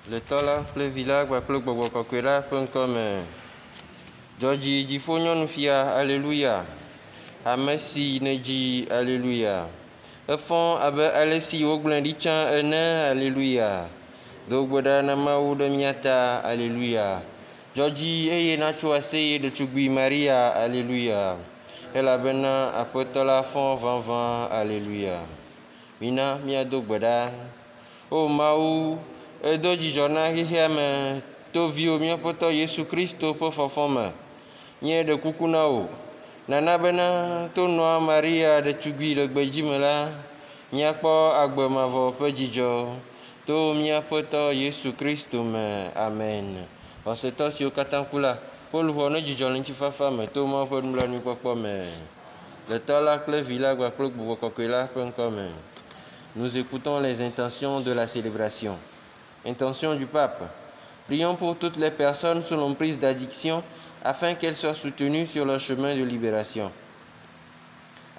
Le temps là, le village, le bobo coquela, comme Georgie dit nous fia, alléluia. Amesi neji, alléluia. Le fond, abe alessi au glandichan, alléluia. Dogboda nama ou de miata, alléluia. Georgie eye nacho assez de Tugui Maria, alléluia. Elle a bena apotola fond van, alléluia. Mina mia dogboda. O mau. Doji jona hihiame to vio mia poto Yesu Kristo po fofoma nye de kukunao nana bena to noa Maria de tugui le gbejimela mia po agbe mavo pe jijo to mia poto Yesu Kristo me amen. En ce temps si au katankula Paul vono jijo linchi fafa me to ma po mla ni popo me le tala kle vila gwa klok bugo kokela comme nous écoutons les intentions de la célébration. Intention du pape. Prions pour toutes les personnes sous l'emprise d'addiction afin qu'elles soient soutenues sur leur chemin de libération.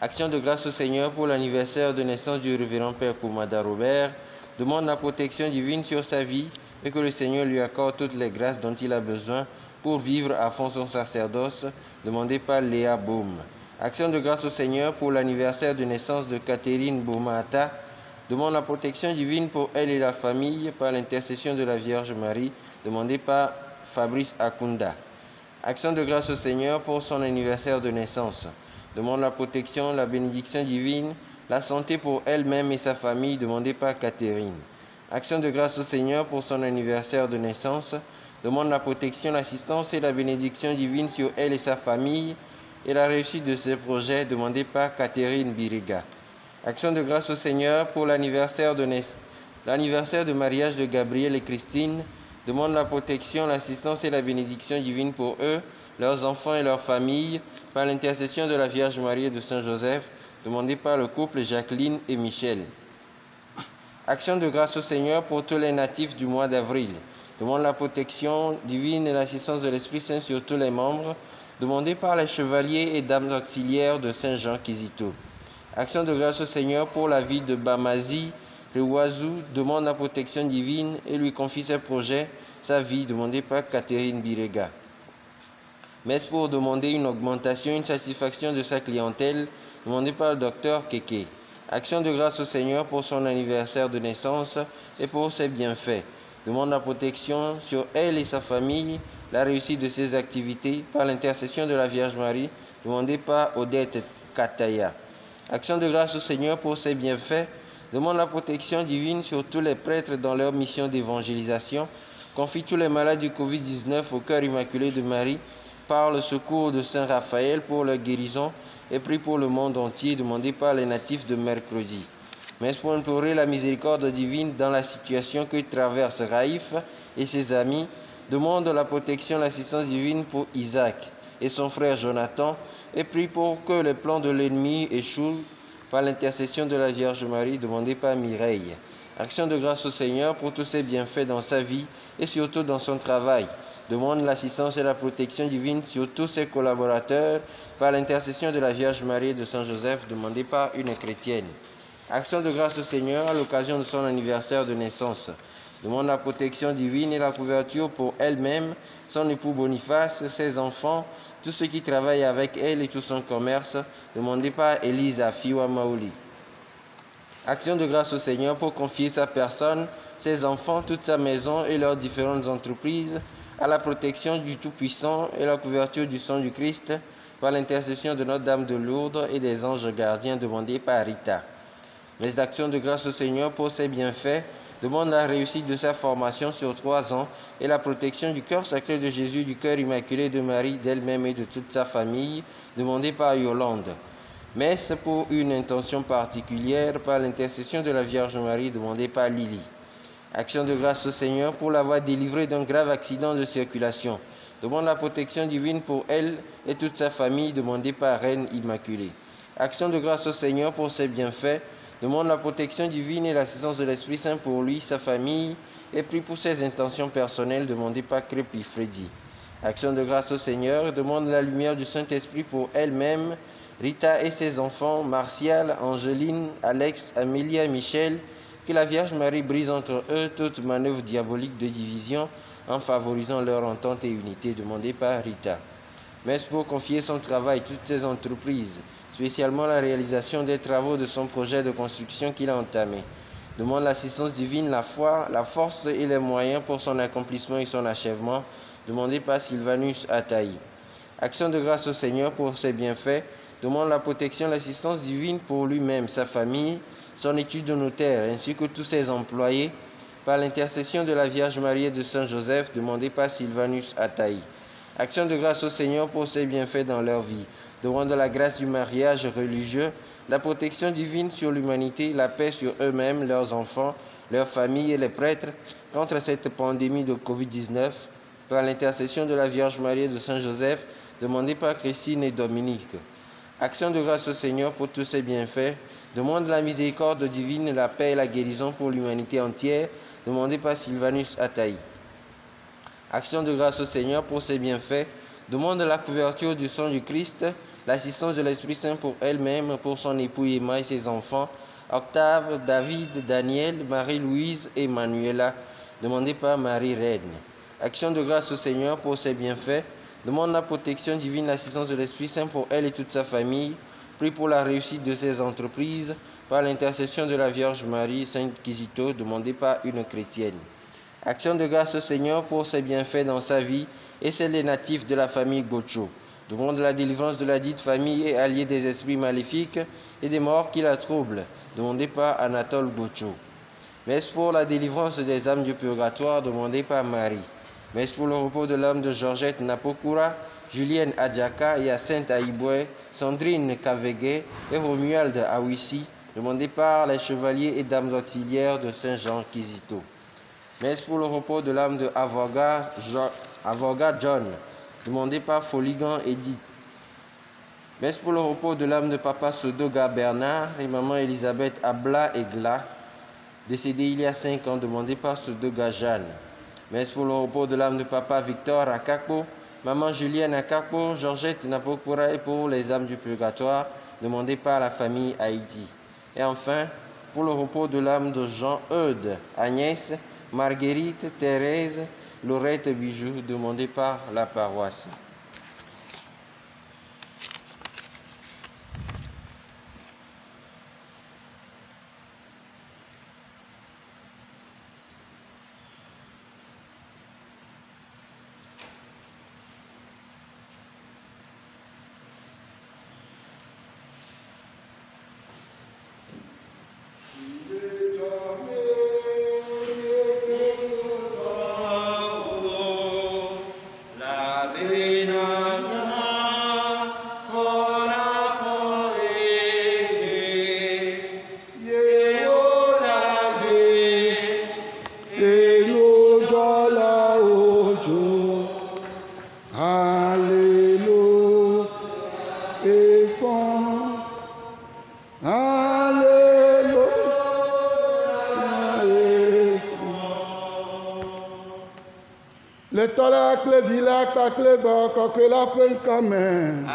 Action de grâce au Seigneur pour l'anniversaire de naissance du révérend Père Koumada Robert. Demande la protection divine sur sa vie et que le Seigneur lui accorde toutes les grâces dont il a besoin pour vivre à fond son sacerdoce. Demandé par Léa Baum. Action de grâce au Seigneur pour l'anniversaire de naissance de Catherine Boumata. Demande la protection divine pour elle et la famille par l'intercession de la Vierge Marie, demandée par Fabrice Akunda. Action de grâce au Seigneur pour son anniversaire de naissance. Demande la protection, la bénédiction divine, la santé pour elle-même et sa famille, demandée par Catherine. Action de grâce au Seigneur pour son anniversaire de naissance. Demande la protection, l'assistance et la bénédiction divine sur elle et sa famille et la réussite de ses projets, demandée par Catherine Biriga. Action de grâce au Seigneur pour l'anniversaire de mariage de Gabriel et Christine. Demande la protection, l'assistance et la bénédiction divine pour eux, leurs enfants et leurs familles, par l'intercession de la Vierge Marie et de Saint Joseph, demandée par le couple Jacqueline et Michel. Action de grâce au Seigneur pour tous les natifs du mois d'avril. Demande la protection divine et l'assistance de l'Esprit Saint sur tous les membres, demandée par les chevaliers et dames auxiliaires de Saint Jean Kizito. Action de grâce au Seigneur pour la vie de Bamazi, le oiseau demande la protection divine et lui confie ses projets, sa vie, demandée par Catherine Birega. Messe pour demander une augmentation, une satisfaction de sa clientèle, demandée par le docteur Keke. Action de grâce au Seigneur pour son anniversaire de naissance et pour ses bienfaits. Demande la protection sur elle et sa famille, la réussite de ses activités par l'intercession de la Vierge Marie, demandée par Odette Kataya. Action de grâce au Seigneur pour ses bienfaits. Demande la protection divine sur tous les prêtres dans leur mission d'évangélisation. Confie tous les malades du Covid-19 au cœur immaculé de Marie par le secours de Saint Raphaël pour leur guérison et prie pour le monde entier, demandé par les natifs de mercredi. Mais pour implorer la miséricorde divine dans la situation que traverse Raïf et ses amis, demande la protection, l'assistance divine pour Isaac et son frère Jonathan, et prie pour que les plans de l'ennemi échouent par l'intercession de la Vierge Marie, demandée par Mireille. Action de grâce au Seigneur pour tous ses bienfaits dans sa vie et surtout dans son travail. Demande l'assistance et la protection divine sur tous ses collaborateurs par l'intercession de la Vierge Marie et de Saint Joseph, demandée par une chrétienne. Action de grâce au Seigneur à l'occasion de son anniversaire de naissance. Demande la protection divine et la couverture pour elle-même, son époux Boniface, ses enfants, tous ceux qui travaillent avec elle et tout son commerce, demandé par Elisa Fiwa Maoli. Action de grâce au Seigneur pour confier sa personne, ses enfants, toute sa maison et leurs différentes entreprises à la protection du Tout-Puissant et la couverture du sang du Christ par l'intercession de Notre-Dame de Lourdes et des anges gardiens, demandés par Rita. Les actions de grâce au Seigneur pour ses bienfaits. Demande la réussite de sa formation sur 3 ans et la protection du cœur sacré de Jésus, du cœur immaculé de Marie, d'elle-même et de toute sa famille, demandée par Yolande. Messe pour une intention particulière par l'intercession de la Vierge Marie, demandée par Lily. Action de grâce au Seigneur pour l'avoir délivrée d'un grave accident de circulation. Demande la protection divine pour elle et toute sa famille, demandée par Reine Immaculée. Action de grâce au Seigneur pour ses bienfaits. Demande la protection divine et l'assistance de l'Esprit Saint pour lui, sa famille, et prie pour ses intentions personnelles, demandées par Crépi Freddy. Action de grâce au Seigneur, demande la lumière du Saint-Esprit pour elle-même, Rita et ses enfants, Martial, Angeline, Alex, Amélia, Michel, Que la Vierge Marie brise entre eux toute manœuvre diabolique de division en favorisant leur entente et unité. Demandé par Rita. Messe pour confier son travail, toutes ses entreprises, spécialement la réalisation des travaux de son projet de construction qu'il a entamé. Demande l'assistance divine, la foi, la force et les moyens pour son accomplissement et son achèvement. Demandé par Sylvanus Ataï. Action de grâce au Seigneur pour ses bienfaits. Demande la protection, l'assistance divine pour lui-même, sa famille, son étude de notaire, ainsi que tous ses employés, par l'intercession de la Vierge Marie et de Saint Joseph, demandé par Sylvanus Ataï. Action de grâce au Seigneur pour ses bienfaits dans leur vie. Demande la grâce du mariage religieux, la protection divine sur l'humanité, la paix sur eux-mêmes, leurs enfants, leurs familles et les prêtres contre cette pandémie de Covid-19, par l'intercession de la Vierge Marie et de Saint Joseph, demandé par Christine et Dominique. Action de grâce au Seigneur pour tous ses bienfaits. Demande la miséricorde divine, la paix et la guérison pour l'humanité entière, demandé par Sylvanus Ataï. Action de grâce au Seigneur pour ses bienfaits. Demande la couverture du sang du Christ, l'assistance de l'Esprit Saint pour elle-même, pour son époux Emma et ses enfants, Octave, David, Daniel, Marie-Louise et Manuela, demandé par Marie Reine. Action de grâce au Seigneur pour ses bienfaits. Demande la protection divine, l'assistance de l'Esprit Saint pour elle et toute sa famille. Prie pour la réussite de ses entreprises par l'intercession de la Vierge Marie, Sainte Kizito, demandée par une chrétienne. Action de grâce au Seigneur pour ses bienfaits dans sa vie et celle des natifs de la famille Gocho. Demande la délivrance de la dite famille et alliée des esprits maléfiques et des morts qui la troublent, demandée par Anatole Gocho. Messe pour la délivrance des âmes du purgatoire, demandée par Marie. Messe pour le repos de l'âme de Georgette Napokura, Julienne Adjaka, Hyacinthe Aïboué, Sandrine Kavegue et Romuald Awissi, demandé par les chevaliers et dames auxiliaires de Saint-Jean Kizito. Messe pour le repos de l'âme de Avoga John, demandé par Foligan Edith. Messe pour le repos de l'âme de Papa Sodoga Bernard et Maman Elisabeth Abla Egla, décédée il y a 5 ans, demandé par Sodoga Jeanne. Messe pour le repos de l'âme de Papa Victor Akakpo, Maman Julienne Akakpo, Georgette Napokura et pour les âmes du purgatoire, demandées par la famille Haïti. Et enfin, pour le repos de l'âme de Jean-Eudes, Agnès, Marguerite, Thérèse, Laurette Bijou, demandée par la paroisse. Amen.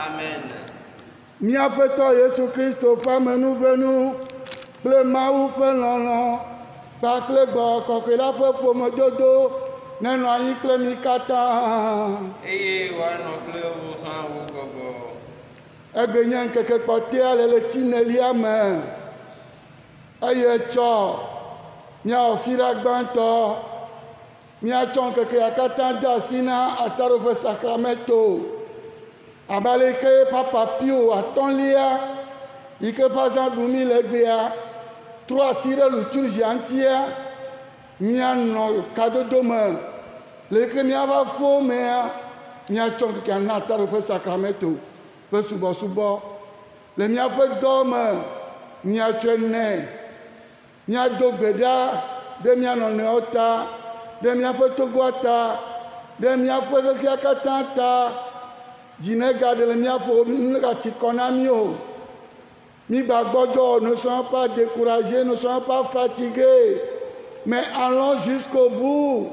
Miapeto Yesu Kristo pamenu venu ple mawu ƒe lɔlɔ̃ kpakple gbɔ kɔkɔe la ƒe ƒomedodo nenɔ anyi kple mi katã. Eye wòanɔ kple wo hã wo gbɔgbɔ. Ebe nye ŋkeke kpɔtɔea le ɣleti nelia me eye tsɔ miawɔfi ɖa gbãtɔ miatsɔ ŋkekea katã de asi na ataɖoƒe sakramento. Abaleke Papa Pio atɔ̃lia yi ke ƒe azãɖumi le egbea trɔ asi ɖe liturgia ŋutia mianɔ kadodo me le yi ke miava ƒo mea miatsɔ ŋkekea na ataɖoƒe sakramento ƒe subɔsubɔ le miaƒe dɔ me miatsɔe nɛ miado gbe ɖa ɖe mia nɔnɔewo ta ɖe miaƒe togoa ta ɖe miaƒe xexea katã ta. Dzi ne gaɖe le miaƒo negati kɔ na mi o. Mi gbagbɔdzɔ, ne soyons pas découragés, ne soyons pas fatigués, mais allons jusqu'au bout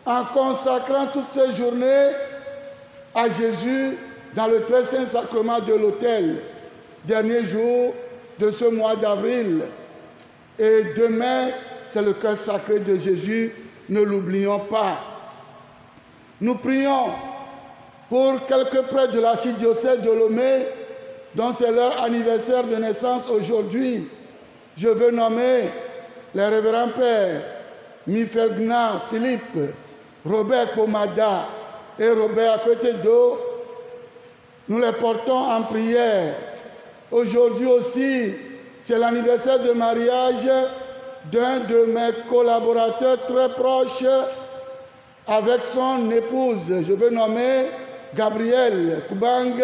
en consacrant toutes ces journées à Jésus dans le très saint sacrement de l'autel, dernier jour de ce mois d'avril. Et demain, c'est le cœur sacré de Jésus, ne l'oublions pas. Nous prions pour quelques prêtres de l'archidiocèse de Lomé, dont c'est leur anniversaire de naissance aujourd'hui. Je veux nommer les révérends pères Michel Gna, Philippe, Robert Pomada et Robert Akwete-Do. Nous les portons en prière. Aujourd'hui aussi, c'est l'anniversaire de mariage d'un de mes collaborateurs très proches avec son épouse. Je veux nommer Gabriel Koubang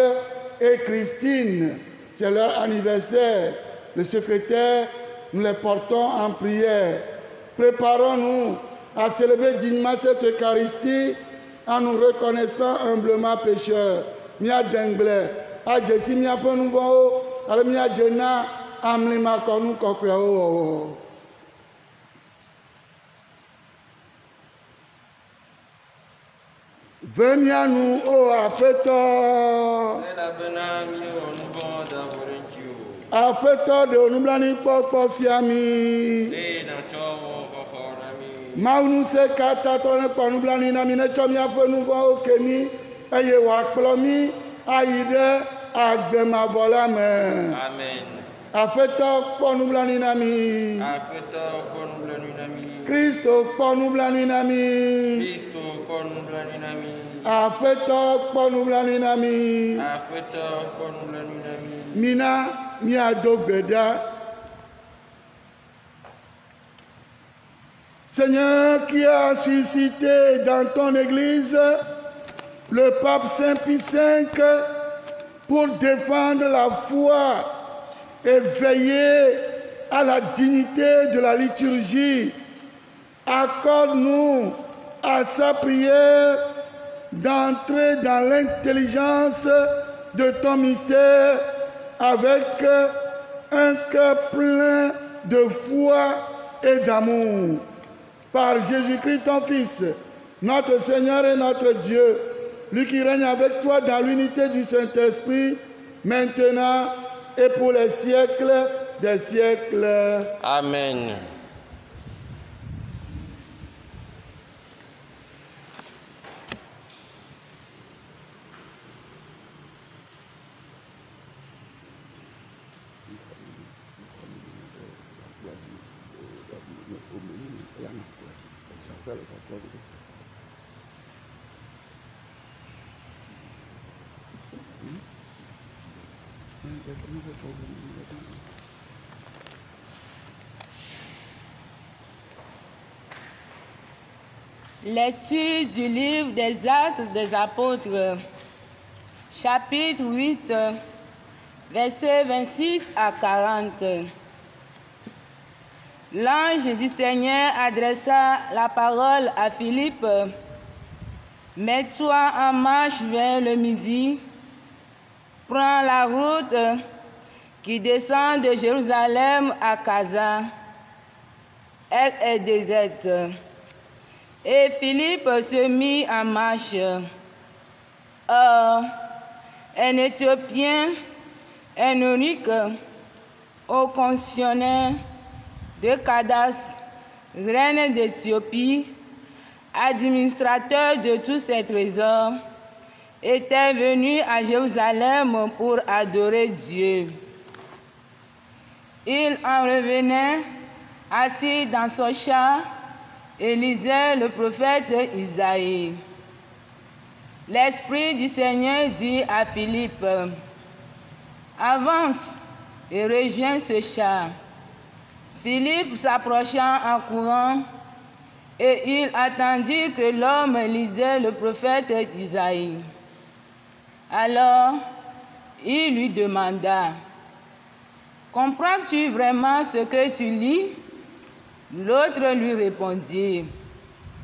et Christine. C'est leur anniversaire. Le secrétaire, nous les portons en prière. Préparons-nous à célébrer dignement cette Eucharistie en nous reconnaissant humblement pécheurs. Mia dengle, a Jessi mia penuvo, ale mia jena amlima konu kokweo. Venez à nous, ô Apétor. Apétor de Onublani Poko Fiami. Maunu se kata tone Ponublani Namine Chomia Penuvo Okemi. Eye Wakplomi Aide Agbema Volame. Amen. Apétor Ponublani Nami. Apétor Ponublani Nami. Christo Ponublani Nami. Christo Ponublani Nami. Apétor Ponublani Nami. Apétor Ponublani Nami. Mina Miadogbeda. Seigneur, qui a suscité dans ton Église le pape Saint Pie V pour défendre la foi et veiller à la dignité de la liturgie, accorde-nous à sa prière d'entrer dans l'intelligence de ton mystère avec un cœur plein de foi et d'amour. Par Jésus-Christ, ton Fils, notre Seigneur et notre Dieu, lui qui règne avec toi dans l'unité du Saint-Esprit, maintenant et pour les siècles des siècles. Amen. Lecture du livre des Actes des Apôtres, chapitre 8, versets 26 à 40. L'ange du Seigneur adressa la parole à Philippe. Mets-toi en marche vers le midi. Prends la route qui descend de Jérusalem à Gaza. Elle est déserte. Et Philippe se mit en marche. Or, un Éthiopien, un eunuque, haut fonctionnaire de Candace, reine d'Éthiopie, administrateur de tous ses trésors, était venu à Jérusalem pour adorer Dieu. Il en revenait assis dans son char et lisait le prophète Isaïe. L'Esprit du Seigneur dit à Philippe, « Avance et rejoins ce char. » Philippe s'approcha en courant et il attendit que l'homme lisait le prophète Isaïe. Alors, il lui demanda, « Comprends-tu vraiment ce que tu lis ?» L'autre lui répondit,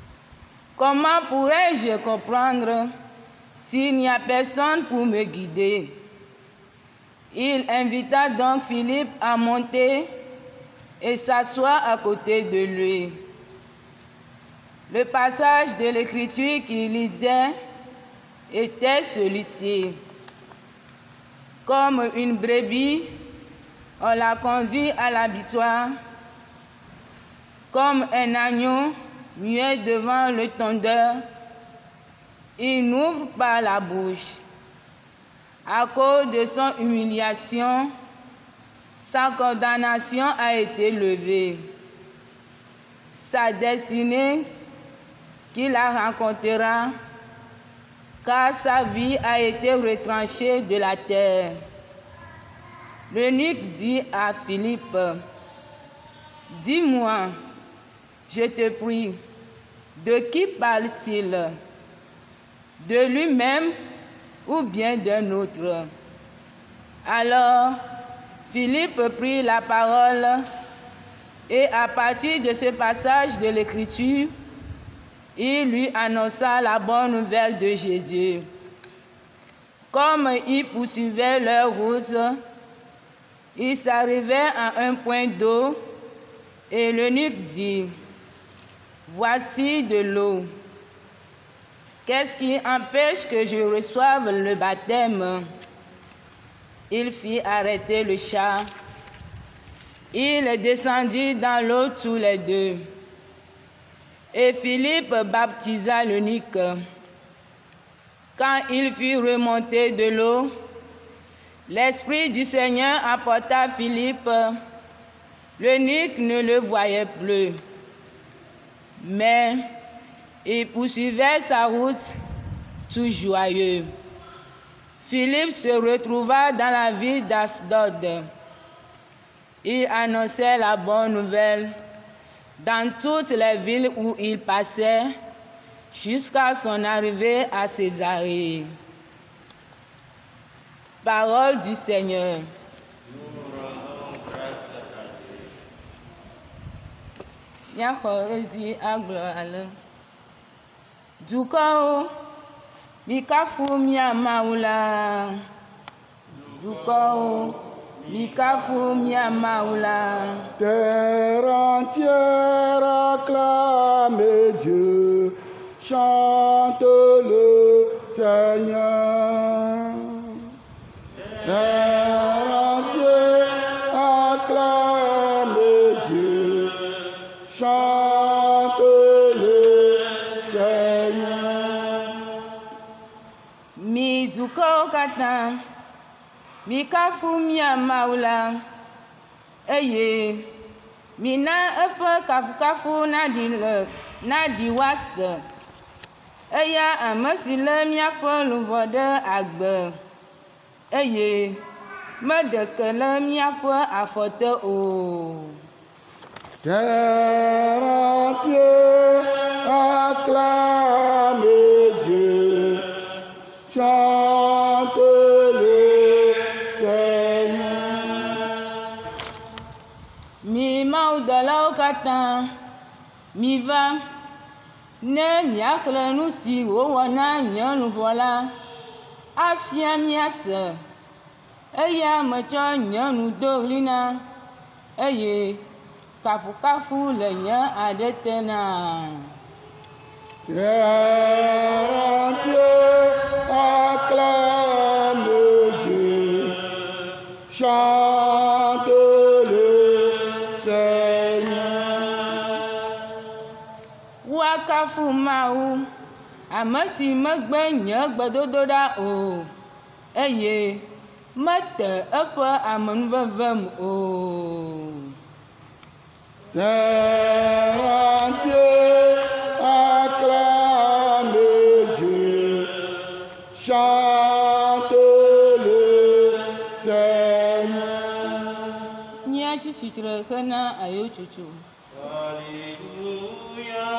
« Comment pourrais-je comprendre s'il n'y a personne pour me guider ?» Il invita donc Philippe à monter et s'asseoir à côté de lui. Le passage de l'Écriture qu'il lisait était celui-ci. Comme une brebis, on l'a conduit à l'abattoir, Comme un agneau muet devant le tondeur, il n'ouvre pas la bouche. À cause de son humiliation, sa condamnation a été levée. Sa destinée qu'il la rencontrera, car sa vie a été retranchée de la terre. L'eunuque dit à Philippe, « Dis-moi, je te prie, de qui parle-t-il? De lui-même ou bien d'un autre? » Alors, Philippe prit la parole et à partir de ce passage de l'Écriture, il lui annonça la bonne nouvelle de Jésus. Comme ils poursuivaient leur route, ils s'arrivaient à un point d'eau et l'eunuque dit, « Voici de l'eau. Qu'est-ce qui empêche que je reçoive le baptême? » Il fit arrêter le char. Ils descendirent dans l'eau tous les deux. Et Philippe baptisa l'eunuque. Quand il fut remonté de l'eau, l'Esprit du Seigneur apporta Philippe. L'eunuque ne le voyait plus, mais il poursuivait sa route tout joyeux. Philippe se retrouva dans la ville d'Asdod. Il annonçait la bonne nouvelle dans toutes les villes où il passait, jusqu'à son arrivée à Césarée. Parole du Seigneur. Nyakɔrezi agblɔ ale. Dukɔwo, mikafu mia Mawu la. Dukɔwo, mikafu mia Mawu la. Terre entière acclame Dieu, chante le Seigneur. Terre entière acclame Dieu, chante le Seigneur. Mi dukɔwo katã, mikafu mia Mawu la. Eye mina eƒe kafukafu naɖi woase. Eya ame si lé míaƒe luʋɔ ɖe agbe, eye meɖeke le míaƒe afɔ te o. Terre entière acclame Dieu, chante le Seigneur. Mi mawudɔlawo katã, miva, ne miaxlẽ nu si wòwɔ na nye luʋɔ la, afia míase. Eya metsɔ nye nu do ɣli na, eye kafukafu le nye aɖe te na. Terre entière acclame Dieu, chante le Seigneur. Woakafu Mawu, ame si megbe nye gbedodoɖa o, eye mete eƒe amenuvevem o. Terre entière acclame Dieu, chante le Seigneur. Míatsi tsitre hena ayotsotso. Alléluia,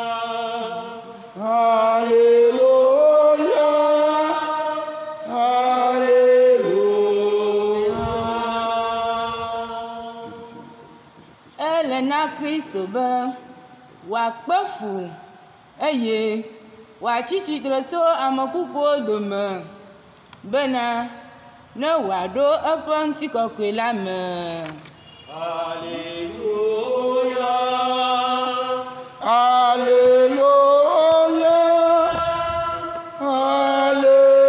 Alléluia. Ele na Kristo be wòakpe fu, eye wòatsi tsitre tso ame kukuwo dome, bena ne wòaɖo eƒe ŋutikɔkɔe la me. Alléluia, Alléluia,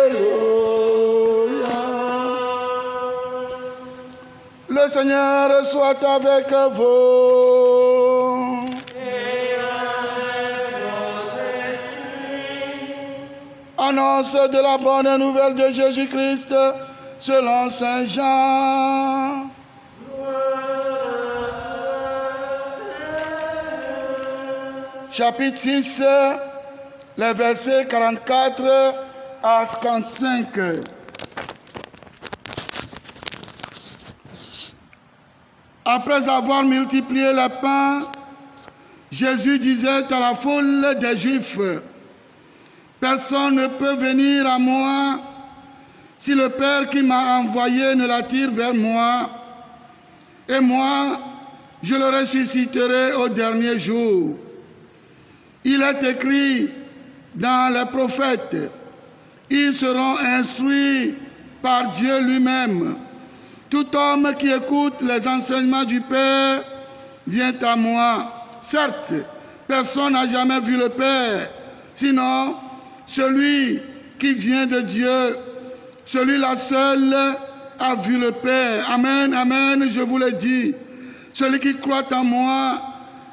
Alléluia. Le Seigneur soit avec vous. Annonce de la bonne nouvelle de Jésus-Christ selon Saint Jean. Chapitre 6, les versets 44 à 55. Après avoir multiplié les pains, Jésus disait à la foule des Juifs, « Personne ne peut venir à moi si le Père qui m'a envoyé ne l'attire vers moi. Et moi, je le ressusciterai au dernier jour. » Il est écrit dans les prophètes, « Ils seront instruits par Dieu lui-même. Tout homme qui écoute les enseignements du Père vient à moi. Certes, personne n'a jamais vu le Père, sinon celui qui vient de Dieu. Celui-là seul a vu le Père. Amen, amen, je vous le dis. Celui qui croit en moi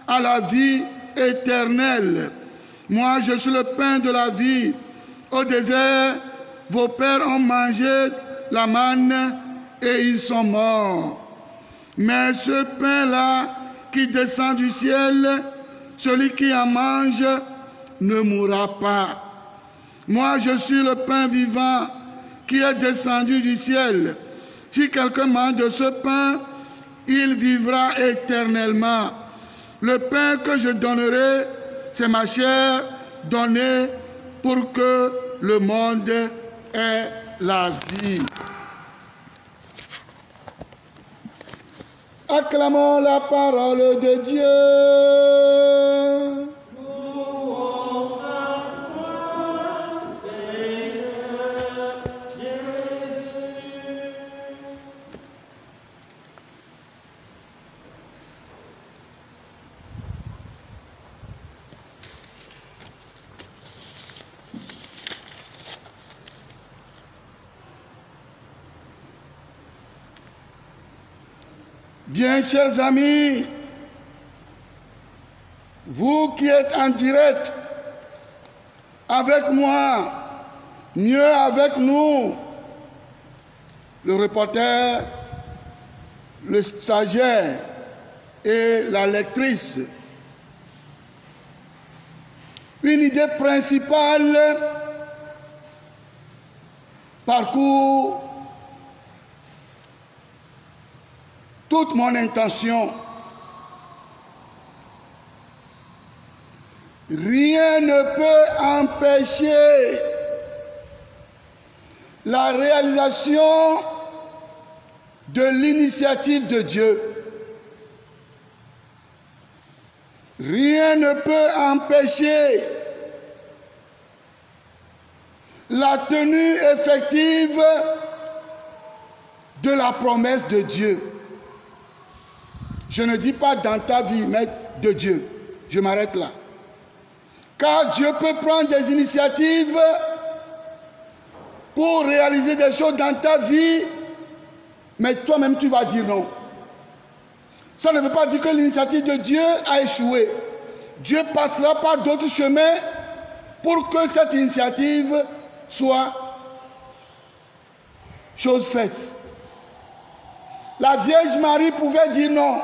a la vie éternelle. Moi, je suis le pain de la vie. Au désert, vos pères ont mangé la manne et ils sont morts. Mais ce pain-là qui descend du ciel, celui qui en mange ne mourra pas. Moi, je suis le pain vivant qui est descendu du ciel. Si quelqu'un mange de ce pain, il vivra éternellement. Le pain que je donnerai, c'est ma chair donnée pour que le monde ait la vie. Acclamons la parole de Dieu. Bien, chers amis, vous qui êtes en direct avec moi, mieux avec nous, le reporter, le stagiaire et la lectrice, une idée principale parcourt toute mon intention. Rien ne peut empêcher la réalisation de l'initiative de Dieu. Rien ne peut empêcher la tenue effective de la promesse de Dieu. Je ne dis pas dans ta vie, mais de Dieu. Je m'arrête là. Car Dieu peut prendre des initiatives pour réaliser des choses dans ta vie, mais toi-même tu vas dire non. Ça ne veut pas dire que l'initiative de Dieu a échoué. Dieu passera par d'autres chemins pour que cette initiative soit chose faite. La Vierge Marie pouvait dire non.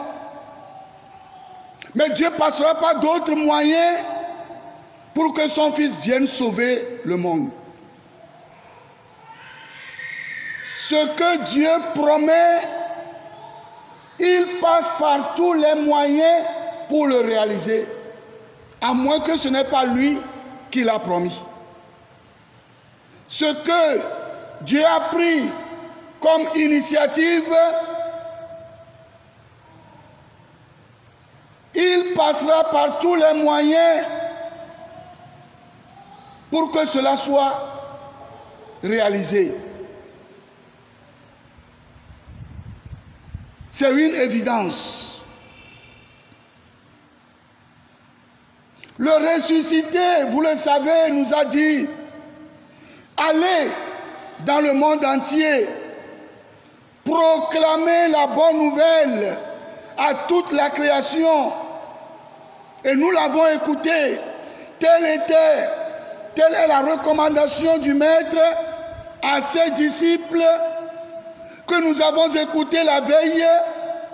Mais Dieu passera par d'autres moyens pour que son Fils vienne sauver le monde. Ce que Dieu promet, il passe par tous les moyens pour le réaliser, à moins que ce n'est pas lui qui l'a promis. Ce que Dieu a pris comme initiative, il passera par tous les moyens pour que cela soit réalisé. C'est une évidence. Le ressuscité, vous le savez, nous a dit, allez dans le monde entier, proclamez la bonne nouvelle à toute la création. Et nous l'avons écouté. Telle était Telle est la recommandation du Maître à ses disciples que nous avons écoutés la veille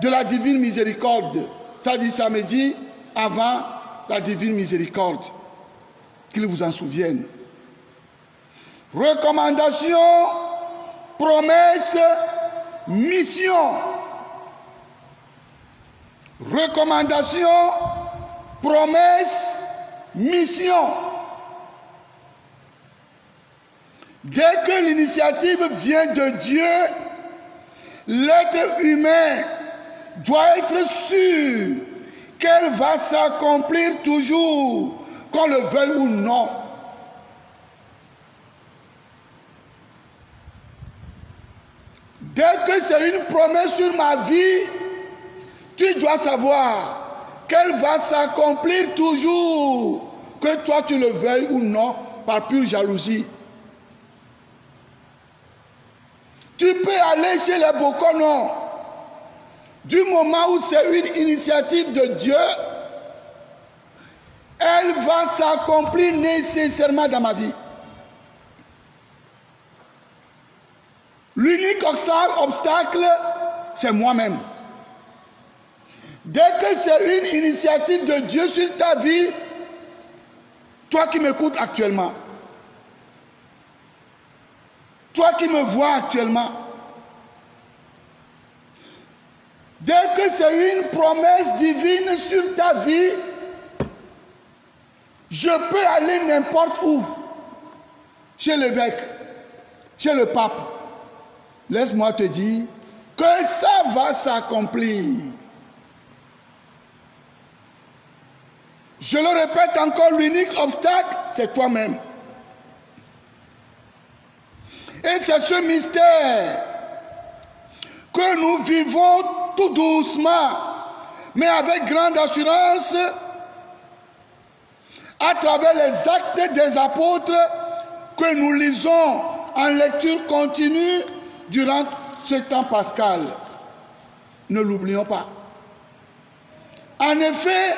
de la divine miséricorde. Ça dit samedi avant la divine miséricorde. Qu'il vous en souvienne. Recommandation, promesse, mission. Recommandation, promesse, mission. Dès que l'initiative vient de Dieu, l'être humain doit être sûr qu'elle va s'accomplir toujours, qu'on le veuille ou non. Dès que c'est une promesse sur ma vie, tu dois savoir qu'elle va s'accomplir toujours, que toi tu le veuilles ou non, par pure jalousie. Tu peux aller chez les Bokono. Du moment où c'est une initiative de Dieu, elle va s'accomplir nécessairement dans ma vie. L'unique obstacle, c'est moi-même. Dès que c'est une initiative de Dieu sur ta vie, toi qui m'écoutes actuellement, toi qui me vois actuellement, dès que c'est une promesse divine sur ta vie, je peux aller n'importe où, chez l'évêque, chez le pape. Laisse-moi te dire que ça va s'accomplir. Je le répète encore, l'unique obstacle, c'est toi-même. Et c'est ce mystère que nous vivons tout doucement, mais avec grande assurance, à travers les actes des apôtres que nous lisons en lecture continue durant ce temps pascal. Ne l'oublions pas. En effet,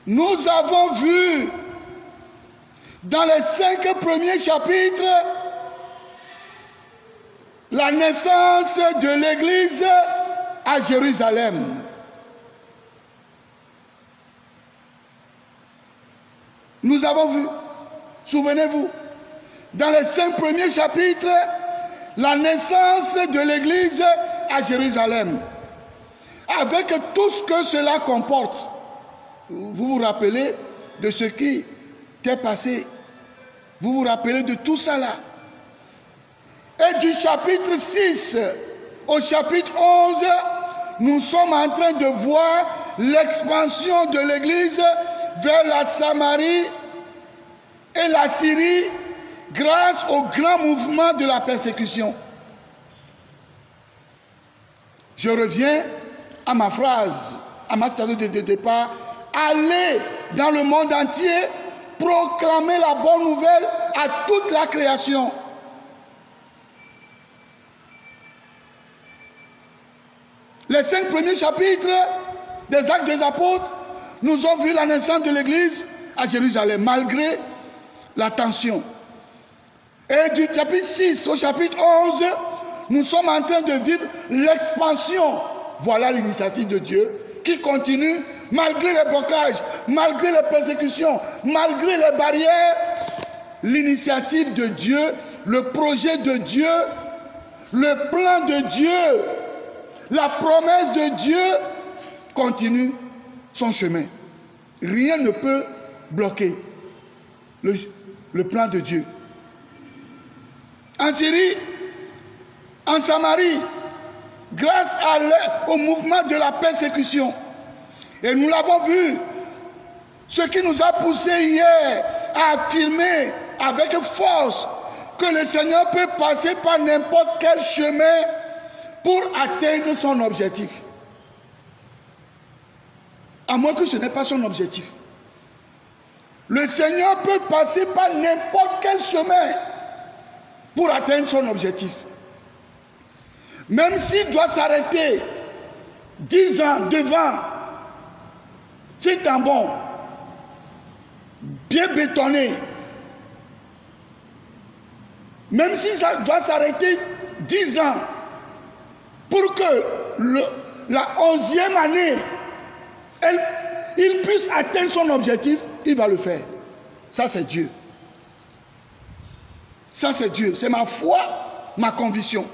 nous avons vu dans les 5 premiers chapitres la naissance de l'Église à Jérusalem. Nous avons vu, souvenez-vous, dans les 5 premiers chapitres, la naissance de l'Église à Jérusalem, avec tout ce que cela comporte. Vous vous rappelez de ce qui est passé. Vous vous rappelez de tout ça là. Et du chapitre 6 au chapitre 11, nous sommes en train de voir l'expansion de l'Église vers la Samarie et la Syrie grâce au grand mouvement de la persécution. Je reviens à ma phrase, à ma citation de départ. Allez dans le monde entier proclamer la bonne nouvelle à toute la création. Les 5 premiers chapitres des Actes des Apôtres nous ont vu la naissance de l'Église à Jérusalem, malgré la tension. Et du chapitre 6 au chapitre 11, nous sommes en train de vivre l'expansion. Voilà l'initiative de Dieu qui continue malgré les blocages, malgré les persécutions, malgré les barrières. L'initiative de Dieu, le projet de Dieu, le plan de Dieu, la promesse de Dieu continue son chemin. Rien ne peut bloquer le plan de Dieu. En Syrie, en Samarie, grâce au mouvement de la persécution, et nous l'avons vu, ce qui nous a poussé hier à affirmer avec force que le Seigneur peut passer par n'importe quel chemin pour atteindre son objectif. À moins que ce n'est pas son objectif. Le Seigneur peut passer par n'importe quel chemin pour atteindre son objectif. Même s'il doit s'arrêter 10 ans devant ce tambon bien bétonné même si ça doit s'arrêter 10 ans, pour que la 11e année, il puisse atteindre son objectif, il va le faire. Ça, c'est Dieu. Ça, c'est Dieu. C'est ma foi, ma conviction.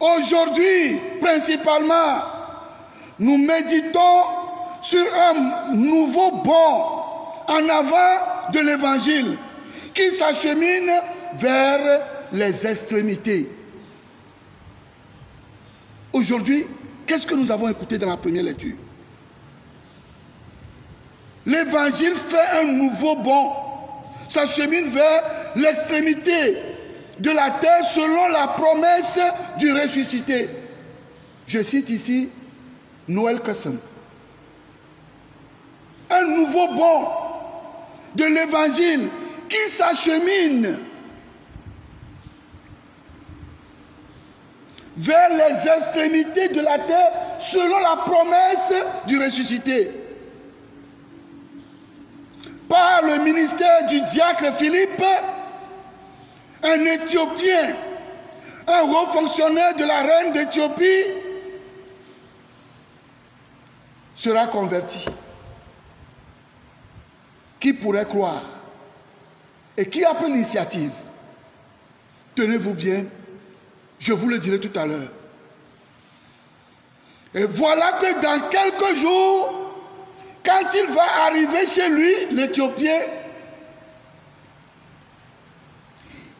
Aujourd'hui, principalement, nous méditons sur un nouveau bond en avant de l'évangile qui s'achemine vers les extrémités. Aujourd'hui, qu'est-ce que nous avons écouté dans la première lecture? L'évangile fait un nouveau bond, s'achemine vers l'extrémité de la terre selon la promesse du ressuscité. Je cite ici Noël Kassim. Un nouveau bond de l'évangile qui s'achemine vers les extrémités de la terre selon la promesse du ressuscité. Par le ministère du diacre Philippe, un Éthiopien, un haut fonctionnaire de la reine d'Éthiopie, sera converti. Qui pourrait croire? Et qui a pris l'initiative? Tenez-vous bien, je vous le dirai tout à l'heure. Et voilà que dans quelques jours, quand il va arriver chez lui, l'Éthiopien,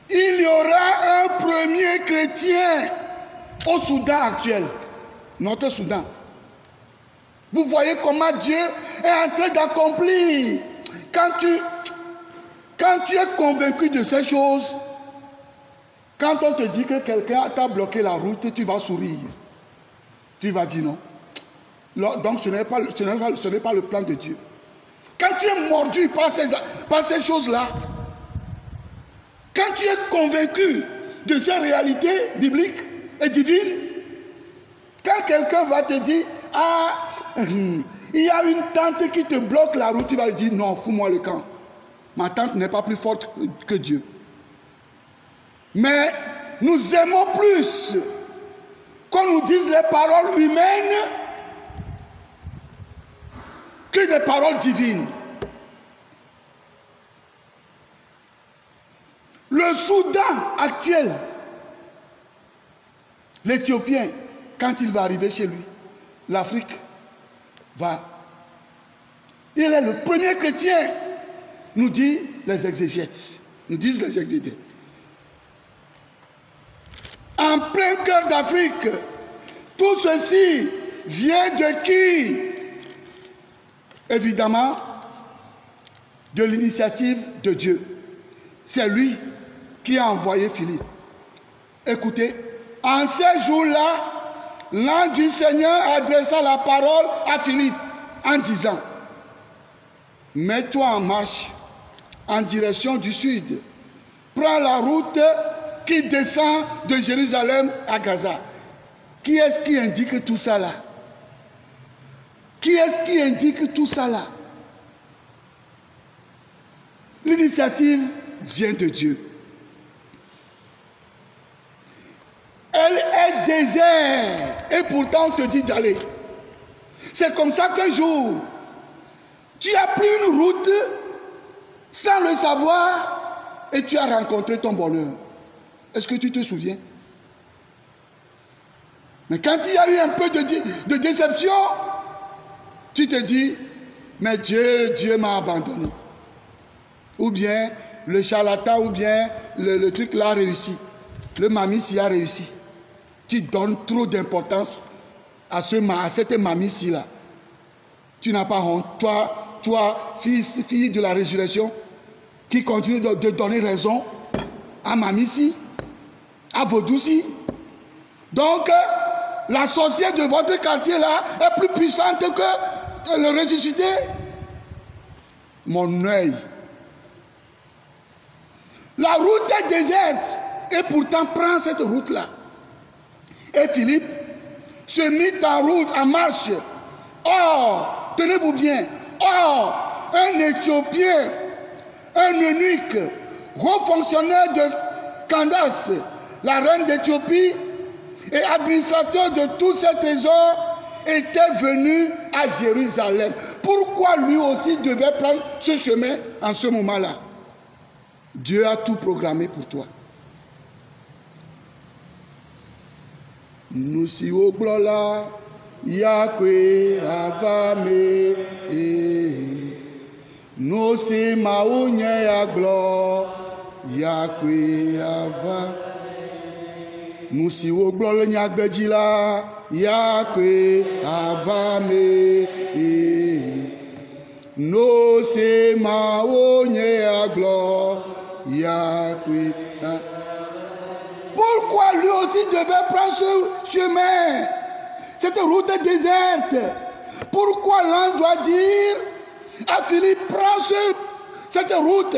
il y aura un premier chrétien au Soudan actuel, notre Soudan. Vous voyez comment Dieu est en train d'accomplir. Quand tu es convaincu de ces choses, quand on te dit que quelqu'un t'a bloqué la route, tu vas sourire. Tu vas dire non. Donc ce n'est pas le plan de Dieu. Quand tu es mordu par ces choses-là, quand tu es convaincu de ces réalités bibliques et divines, quand quelqu'un va te dire, ah, il y a une tante qui te bloque la route, tu vas lui dire, non, fous-moi le camp. Ma tante n'est pas plus forte que Dieu. Mais nous aimons plus qu'on nous dise les paroles humaines que des paroles divines. Le Soudan actuel, l'Éthiopien, quand il va arriver chez lui, l'Afrique va. Il est le premier chrétien, nous disent les exégètes. En plein cœur d'Afrique, tout ceci vient de qui? Évidemment, de l'initiative de Dieu. C'est lui qui a envoyé Philippe. Écoutez, en ces jours-là, l'ange du Seigneur adressa la parole à Philippe en disant, mets-toi en marche en direction du sud. Prends la route qui descend de Jérusalem à Gaza. Qui est-ce qui indique tout ça là? Qui est-ce qui indique tout ça là? L'initiative vient de Dieu. Elle est désert et pourtant on te dit d'aller. C'est comme ça qu'un jour, tu as pris une route sans le savoir et tu as rencontré ton bonheur. Est-ce que tu te souviens? Mais quand il y a eu un peu de déception, tu te dis, mais Dieu m'a abandonné. Ou bien le charlatan, ou bien le truc là a réussi. Le mamie-ci a réussi. Tu donnes trop d'importance à cette mamie-ci là. Tu n'as pas honte. Toi, fille de la résurrection, qui continue de donner raison à mamie-ci, à Vaudou-ci. Donc, la sorcière de votre quartier là est plus puissante que le ressuscité. Mon œil. La route est déserte et pourtant prend cette route là. Et Philippe se mit en route, en marche. Or, tenez-vous bien, or, un Éthiopien, un eunuque, haut fonctionnaire de Candace, la reine d'Éthiopie, et administrateur de tous ces trésors, était venu à Jérusalem. Pourquoi lui aussi devait prendre ce chemin en ce moment-là? Dieu a tout programmé pour toi. Nous si au glola, Yahweh avame, nous si maounye ya glo, Yahweh avame. Nous si au glola nyagbedila, Yahweh avame, nous si maounye ya glo, Yahweh avame. Pourquoi lui aussi devait prendre ce chemin, cette route déserte? Pourquoi l'un doit dire à Philippe, prends cette route?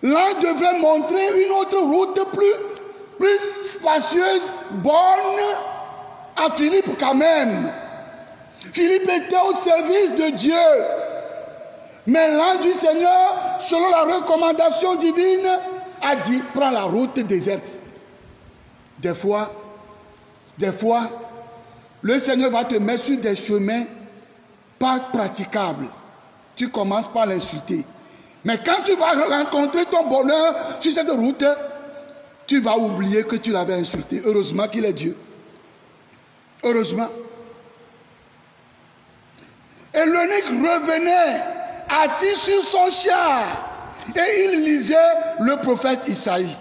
L'un devrait montrer une autre route plus spacieuse, bonne à Philippe quand même. Philippe était au service de Dieu. Mais l'ange du Seigneur, selon la recommandation divine, a dit, prends la route déserte. Des fois, le Seigneur va te mettre sur des chemins pas praticables. Tu commences par l'insulter. Mais quand tu vas rencontrer ton bonheur sur cette route, tu vas oublier que tu l'avais insulté. Heureusement qu'il est Dieu. Heureusement. Et l'eunuque revenait assis sur son char. Et il lisait le prophète Isaïe.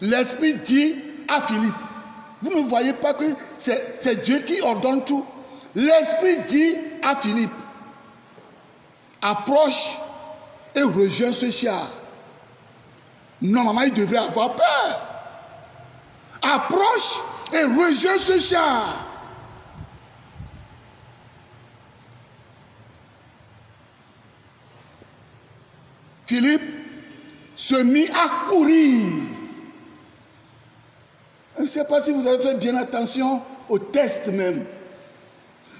L'Esprit dit à Philippe, vous ne voyez pas que c'est Dieu qui ordonne tout? L'Esprit dit à Philippe, approche et rejoins ce char. Normalement, il devrait avoir peur. Approche et rejoins ce char. Philippe se mit à courir. Je ne sais pas si vous avez fait bien attention au test même.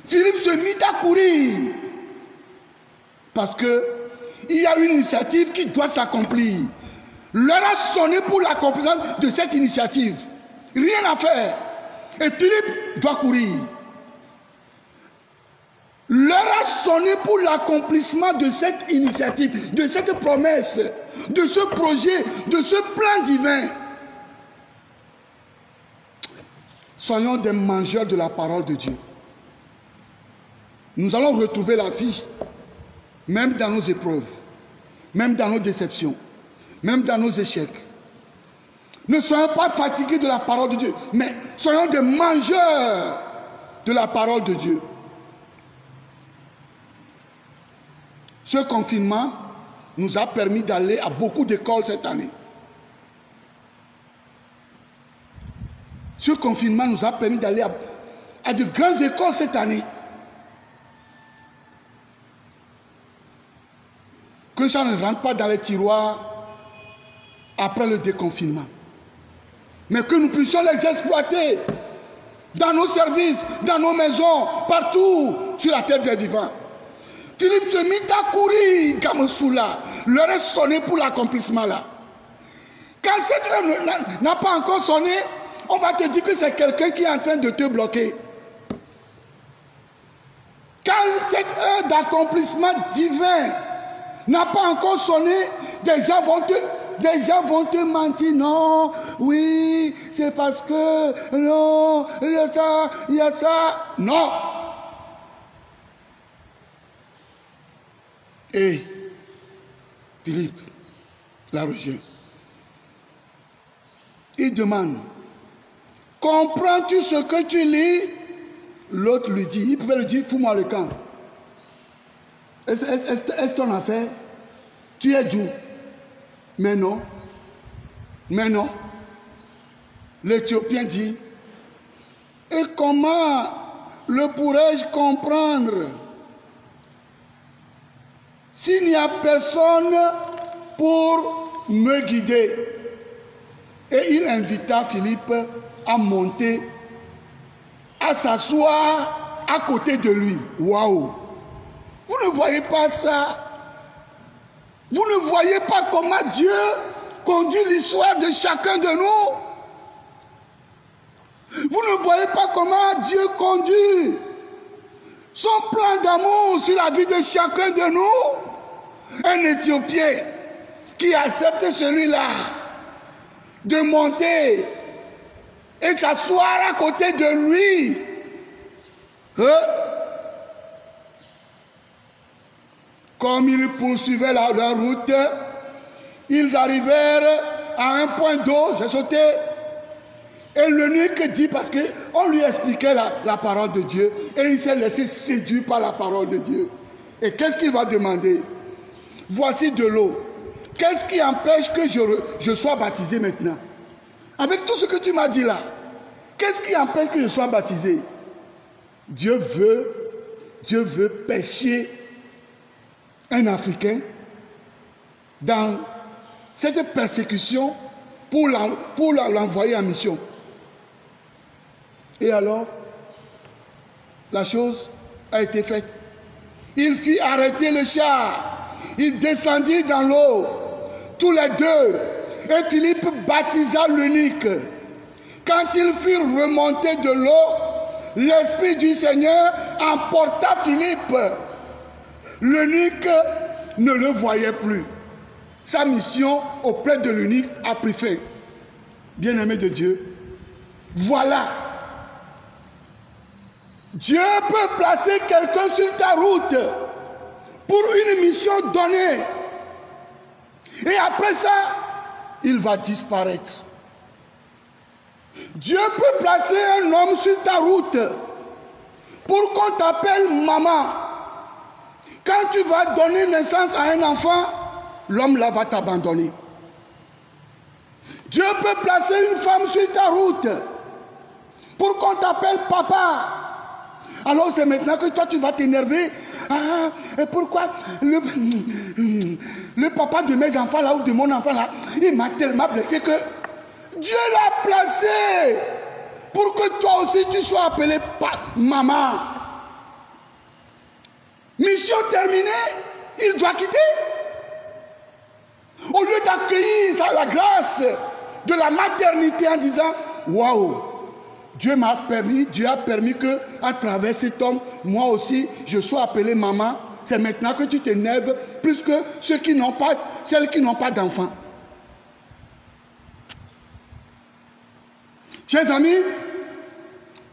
Philippe se mit à courir. Parce que il y a une initiative qui doit s'accomplir. L'heure a sonné pour l'accomplissement de cette initiative. Rien à faire. Et Philippe doit courir. L'heure a sonné pour l'accomplissement de cette initiative, de cette promesse, de ce projet, de ce plan divin. Soyons des mangeurs de la parole de Dieu. Nous allons retrouver la vie, même dans nos épreuves, même dans nos déceptions, même dans nos échecs. Ne soyons pas fatigués de la parole de Dieu, mais soyons des mangeurs de la parole de Dieu. Ce confinement nous a permis d'aller à beaucoup d'écoles cette année. Ce confinement nous a permis d'aller à de grandes écoles cette année. Que ça ne rentre pas dans les tiroirs après le déconfinement. Mais que nous puissions les exploiter dans nos services, dans nos maisons, partout sur la terre des vivants. Philippe se mit à courir comme Soula. L'heure est sonnée pour l'accomplissement là. Quand cette heure n'a pas encore sonné, on va te dire que c'est quelqu'un qui est en train de te bloquer. Quand cette heure d'accomplissement divin n'a pas encore sonné, des gens vont te mentir. Non, oui, c'est parce que, non, il y a ça. Non. Et Philippe la rejoint. Il demande, comprends-tu ce que tu lis? L'autre lui dit, il pouvait lui dire, fous-moi le camp. Est-ce ton affaire? Tu es d'où? Mais non. Mais non. L'Éthiopien dit, et comment le pourrais-je comprendre s'il n'y a personne pour me guider? Et il invita Philippe à monter, à s'asseoir à côté de lui. Waouh! Vous ne voyez pas ça? Vous ne ne voyez pas comment Dieu conduit l'histoire de chacun de nous? Vous ne voyez pas comment Dieu conduit son plan d'amour sur la vie de chacun de nous? Un Éthiopien qui accepte celui-là de monter et s'asseoir à côté de lui. Comme ils poursuivaient leur route, ils arrivèrent à un point d'eau. J'ai sauté. Et l'eunuque dit, parce qu'on lui expliquait la parole de Dieu, et il s'est laissé séduire par la parole de Dieu. Et qu'est-ce qu'il va demander? Voici de l'eau. Qu'est-ce qui empêche que je sois baptisé maintenant? Avec tout ce que tu m'as dit là, qu'est-ce qui empêche que je sois baptisé? Dieu veut pêcher un Africain dans cette persécution pour l'envoyer en mission. Et alors, la chose a été faite. Il fit arrêter le char. Il descendit dans l'eau, tous les deux. Et Philippe baptisa l'eunuque. Quand ils furent remontés de l'eau, l'Esprit du Seigneur emporta Philippe. L'eunuque ne le voyait plus. Sa mission auprès de l'eunuque a pris fin. Bien-aimé de Dieu, voilà. Dieu peut placer quelqu'un sur ta route pour une mission donnée. Et après ça, il va disparaître. Dieu peut placer un homme sur ta route pour qu'on t'appelle maman. Quand tu vas donner naissance à un enfant, l'homme là va t'abandonner. Dieu peut placer une femme sur ta route pour qu'on t'appelle papa. Alors c'est maintenant que toi tu vas t'énerver. Ah, et pourquoi le papa de mes enfants là ou de mon enfant là, il m'a tellement blessé que Dieu l'a placé pour que toi aussi tu sois appelé maman. Mission terminée, il doit quitter. Au lieu d'accueillir la grâce de la maternité en disant waouh, Dieu a permis que à travers cet homme, moi aussi, je sois appelé maman. C'est maintenant que tu t'énerves plus que celles qui n'ont pas d'enfants. Chers amis,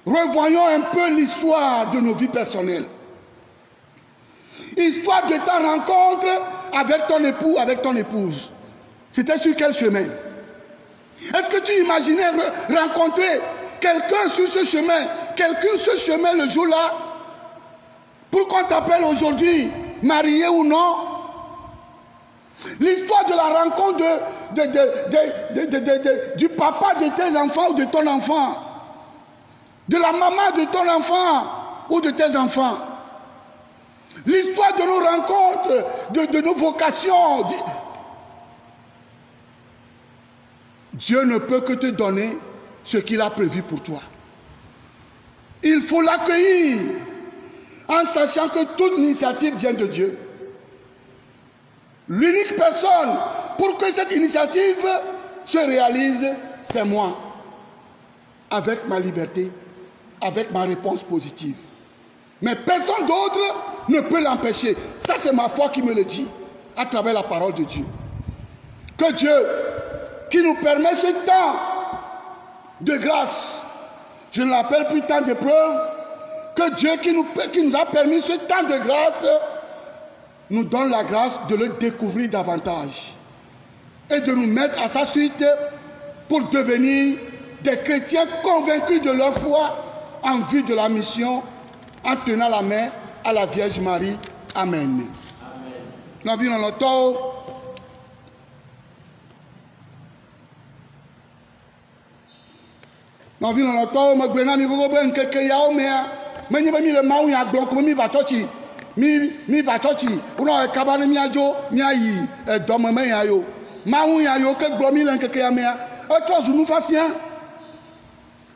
revoyons un peu l'histoire de nos vies personnelles. Histoire de ta rencontre avec ton époux, avec ton épouse. C'était sur quel chemin? Est-ce que tu imaginais rencontrer quelqu'un sur ce chemin, le jour-là, pour qu'on t'appelle aujourd'hui, marié ou non? L'histoire de la rencontre du papa de tes enfants ou de ton enfant, de la maman de ton enfant ou de tes enfants. L'histoire de nos rencontres, de nos vocations. Dieu ne peut que te donner ce qu'il a prévu pour toi. Il faut l'accueillir en sachant que toute initiative vient de Dieu. L'unique personne pour que cette initiative se réalise, c'est moi. Avec ma liberté, avec ma réponse positive. Mais personne d'autre ne peut l'empêcher. Ça, c'est ma foi qui me le dit à travers la parole de Dieu. Que Dieu, qui nous permet ce temps de grâce, je ne l'appelle plus temps d'épreuve, que Dieu qui nous a permis ce temps de grâce, nous donne la grâce de le découvrir davantage et de nous mettre à sa suite pour devenir des chrétiens convaincus de leur foi en vue de la mission, en tenant la main à la Vierge Marie. Amen. Nous vivons notre tour. Nous vivons notre tour. Nous vivons notre tour. Mi le mawu ya gblɔ ko mi va tsɔtsi mi va tsɔtsi wona kaba ne miadzo miayi dɔme me ya yo mawu ya yo ke gblɔ mi le ŋkeke ya mea etrɔ zu nufafia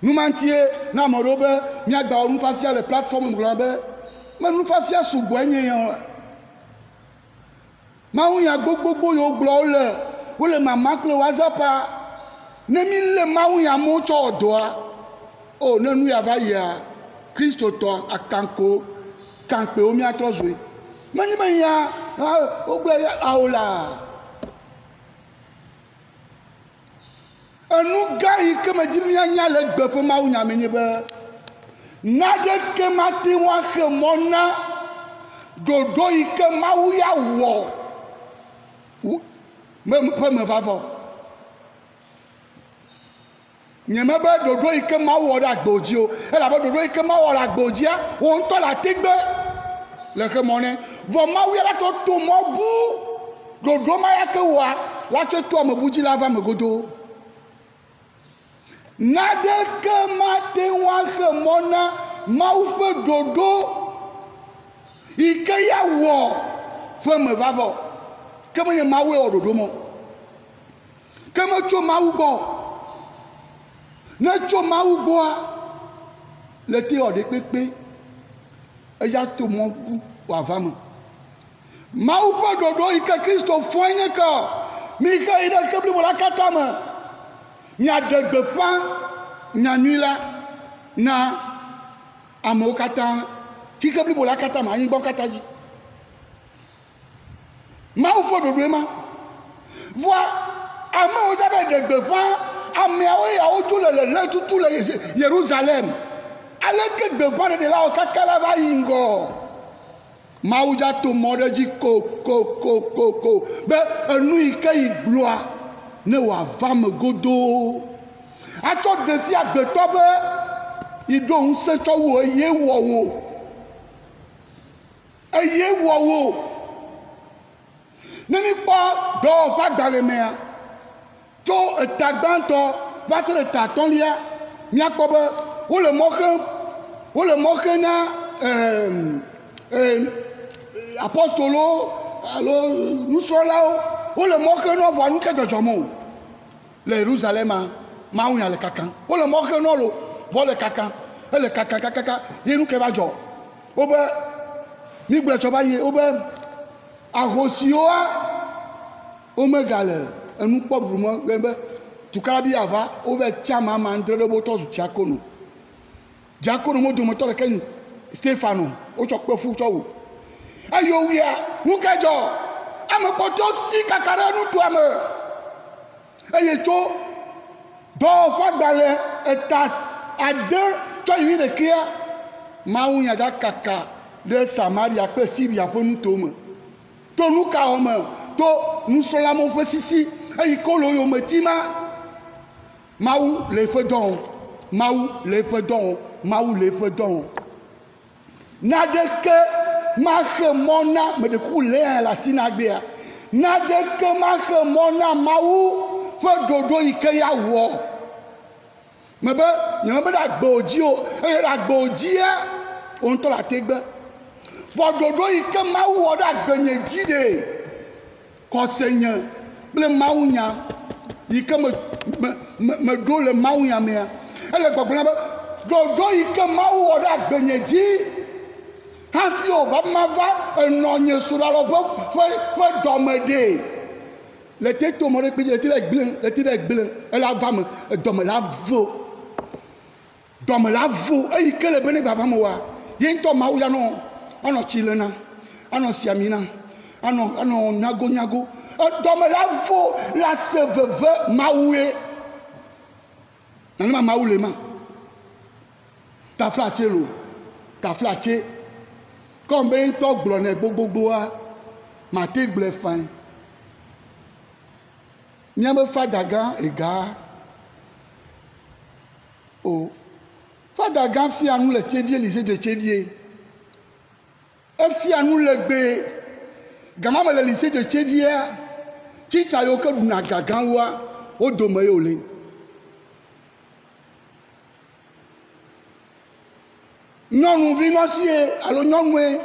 numantie na ame ɖewo be miagba nufafia le plateforme gblɔ be me nufafia sugbɔ enye ya o Mawu nya gbogbo yo gblɔ wole mama kple wazapa ne mi le mawu nya mo tsɔ doa o ne nu ya va yia Kristo tɔ akanko kankpewo miatrɔ zoe menye be ya wogblɔ ya awola enu gã yi ke me dzi mianya le gbe ƒe mawu nya me nye be naɖeke mate ŋu axe mɔ na ɖoɖo yi ke mawu ya wɔ ƒe me va vɔ nye me be ɖoɖo yi ke mawu wɔ ɖe agbo dzi o elabe ɖoɖo yi ke mawu wɔ ɖe agbo dzia wo ŋutɔ le ategbe le xe mɔ nɛ vɔ mawu ya la trɔ to mɔ bu ɖoɖo ma ya ke wɔa la tse to amebu dzi la va me godo naɖeke mate ŋu axe mɔ na mawu ƒe ɖoɖo yi ke ya wɔ ƒe me va vɔ ke menye mawu wɔ ɖoɖo mɔ ke metso mawu gbɔ ne tso mawu gbɔa le te wɔ ɖe kpekpe eya to mɔ bu wòava me mawu ƒe ɖoɖo yi ke Kristo fɔe nye ke mi ke yi ɖe xe blibo la katã me miaɖe gbeƒã nyanyui la na amewo katã xike blibo la katã me anyigba katã dzi mawu ƒe ɖoɖoe ma vɔa amewo dza be ɖe gbeƒã ameawo yawo dzo le lele tutu le Yerusalem aleke gbeƒã ɖeɖe la wo kaka la va yi ŋgɔ mawu dza to mɔ ɖe dzi ko be enu yi ke yi gblɔa ne wòava me godoo atsɔ ɖevi agbetɔ be yi ɖo ŋusẽ tsɔ wo eye wɔ wo ne mi kpɔ dɔwɔƒe agbalẽ mea tso eta gbãtɔ va se ɖe eta atɔ̃lia miakpɔ be wole mɔ xem na apostolo alo nusrɔ̃lawo wole mɔ xem na vɔa nu ke dzɔdzɔm o le Yerusalema mawu nya le kakam wole mɔ xem na lo vɔ le kakam ele kakaka ye nu ke va dzɔ wobe mi gblɔ tsɔ va yi wobe ahosiwoa womegale enu kpɔ ɖuɖu me be tukara bi ava wove tsa mama andre ɖe wotɔ zu diakono mo dometɔ ɖeke nyi Stefano wotsɔ kpe fu tsɔ wo eyo wia nu ke dzɔ ame kpɔtɔ si kaka ɖe nutoa me eye tso dɔwɔƒe agbalẽ eta ade tsɔ yi ɖekea mawu nya dza kaka ɖe Samaria kple Siria ƒe nuto me to nu ka wɔ me to nusrɔ̃lawo ƒe sisi eyi ke le yome ti ma mawu le eƒe dɔ wɔm naɖeke maxe mɔ na me ɖeku le ya le asi na gbea naɖeke maxe mɔ na mawu ƒe ɖoɖo yi ke ya wɔ me be nye me be ɖe agbo dzi o eye ɖe agbo dzia wo ŋutɔ le ategbe vɔ ɖoɖo yi ke mawu wɔ ɖe agbenye dzi ɖe kɔse nye kple mawu nya yi ke me ɖo le mawu nya mea ele gbɔgblɔ be ɖoɖo yi ke mawu wɔ ɖe agbenye dzi hafi wòva mava enɔ nye srɔ̃lɔ ƒe dɔme ɖe le te to mɔ ɖe kpe dzi le te ɖe gblẽ ela va me dɔme la vo eyi ke le be ne gbava me wa ye ŋutɔ mawu ya anɔ tsi le na anɔ siami na anɔ nyago dɔme la vo la se veve mawue nanema mawu le ma tafla tse lo tafla tse kɔm be ŋutɔ gblɔ nɛ gbogboa mate gblɔe fain miabe fada gã ega o fada gã fia nu le Tsévie lycée de Tsévie efia nu legbe gama me le lycée de Tsévie titsa yiwo ke ɖuna gagãwoa wo dome ye wòle nyɔnuvi nɔsie alo nyɔnue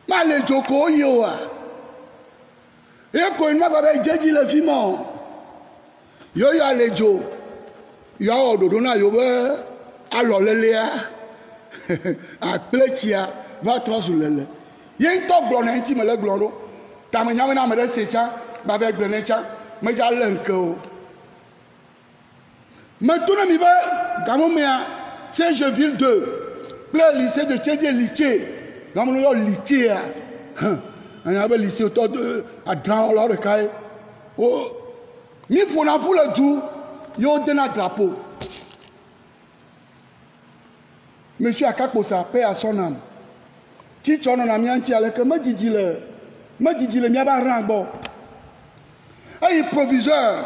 male dzoko woyi oa ye koe nua gba be dzedzi le fi ma yo ya le dzo yo awɔ ɖoɖo na yo be alɔ lelea akpletsia va trɔ zu lele ye ŋutɔ gblɔ na eŋuti me le gblɔ ɖo Tame nyame na me de se tsa ba ve gbe tsa me dza le nke o. Me to na mi be gamo mea Saint-Jeville 2 kple lycée de Tchédie lycée gamo no yo lycée a anya be lycée to adran lo re kai o mi fona pour le du yo de na drapeau. Monsieur Akakosa, paix à son âme. Si tu en as mis un tir, me dit le mien va rang. Et le proviseur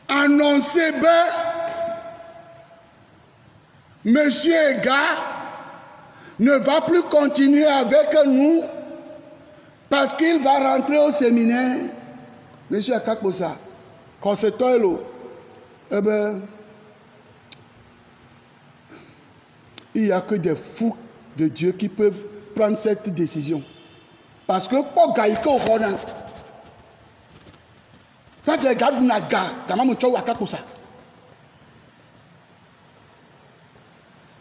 annoncé, Monsieur Ega ne va plus continuer avec nous parce qu'il va rentrer au séminaire. Monsieur Akakosa, quand c'est toi, eh bien, il n'y a que des fous de Dieu qui peuvent prendre cette décision. Parce que pour gagner au fond, quand tu regardes une gare, tu as dit que ça.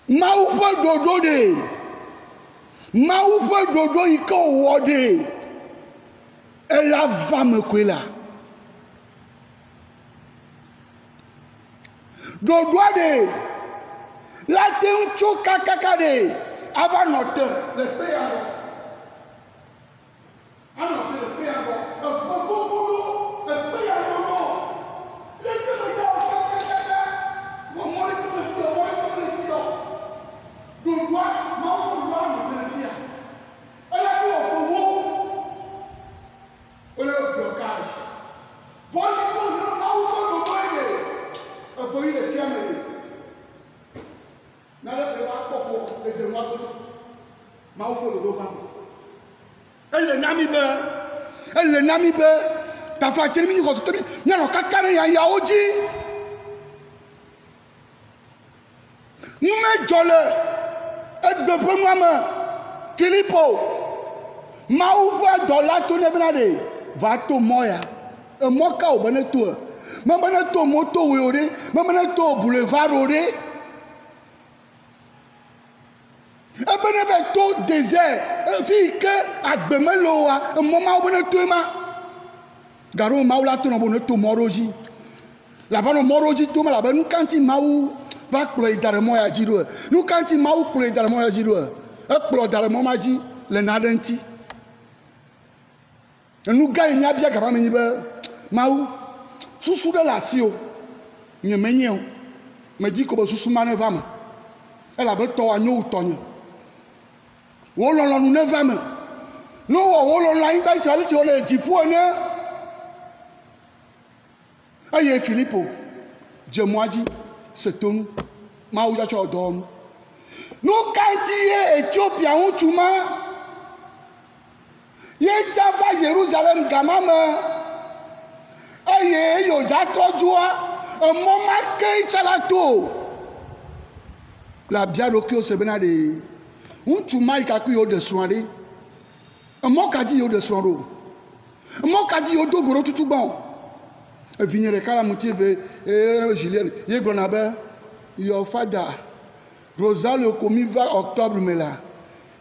Maoupe dodo de. Maoupe dodo iko wode. Elle a va me là. Dodo de. La théocho kakakade avant notre le pays avant. Alors le pays avant. Le pays avant. Les deux gens mon mot est pour le dire, moi est pour le dire. Nous doit, moi on doit nous le dire. Elle a dit au pouvoir. Le blocage. Voilà pour nous, là où on doit aller. Un pays de Kiamé. Elle le namibe ta fa chemi ni ko so tobi ni no kakare ya oji nous me jole et de premier Philippe Maouva dola to ne benade va to moya e moka o beneto me beneto moto weore me beneto boulevard ore e beneve to désert e fi ke agbemelo wa e moma o beneto ma garo maula to no beneto moroji la va no moroji to ma la be nu kanti maou va klo idare moya jiro nu kanti maou klo idare moya jiro e klo idare moma ji le nadenti nous gagnons bien quand même maou sous de la sio ni menyo me dit que sous mane vama elle a beto anyo utonyo wo lo nous ne vama no wo lo la inga sali ti o le jifu ne aye Philippe je moi dit c'est ton maou ja cho don nous kanti Éthiopie on tuma ye java Jérusalem gamama eye yo jatojua moma ke chalato la biaroki se benade untu mai kaku yo de soirée mokaji yo de soirée mokaji yo dogoro tutugbon e vignere kala motive Julien ye gonabe your father Rosalie komi va octobre mela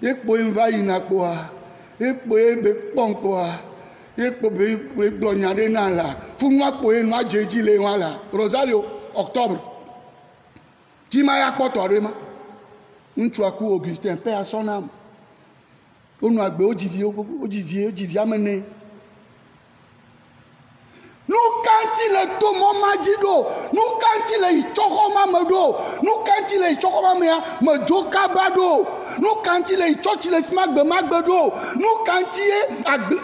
ye po inva inapoa ekpo ebe kpọnkpọ ekpo be gbọnyade na la fún wa po enu ajeji le wa la Rosario octobre ti ma ya poto re ma ntu aku Augustin pe asonam onu agbe ojivi amene nu kanti le to mo majido nu kanti le ichoko mamedo nu kanti le ichoko mamea mejo kabado nu kanti le ichochi le fimagbe magbedo nu kanti agbe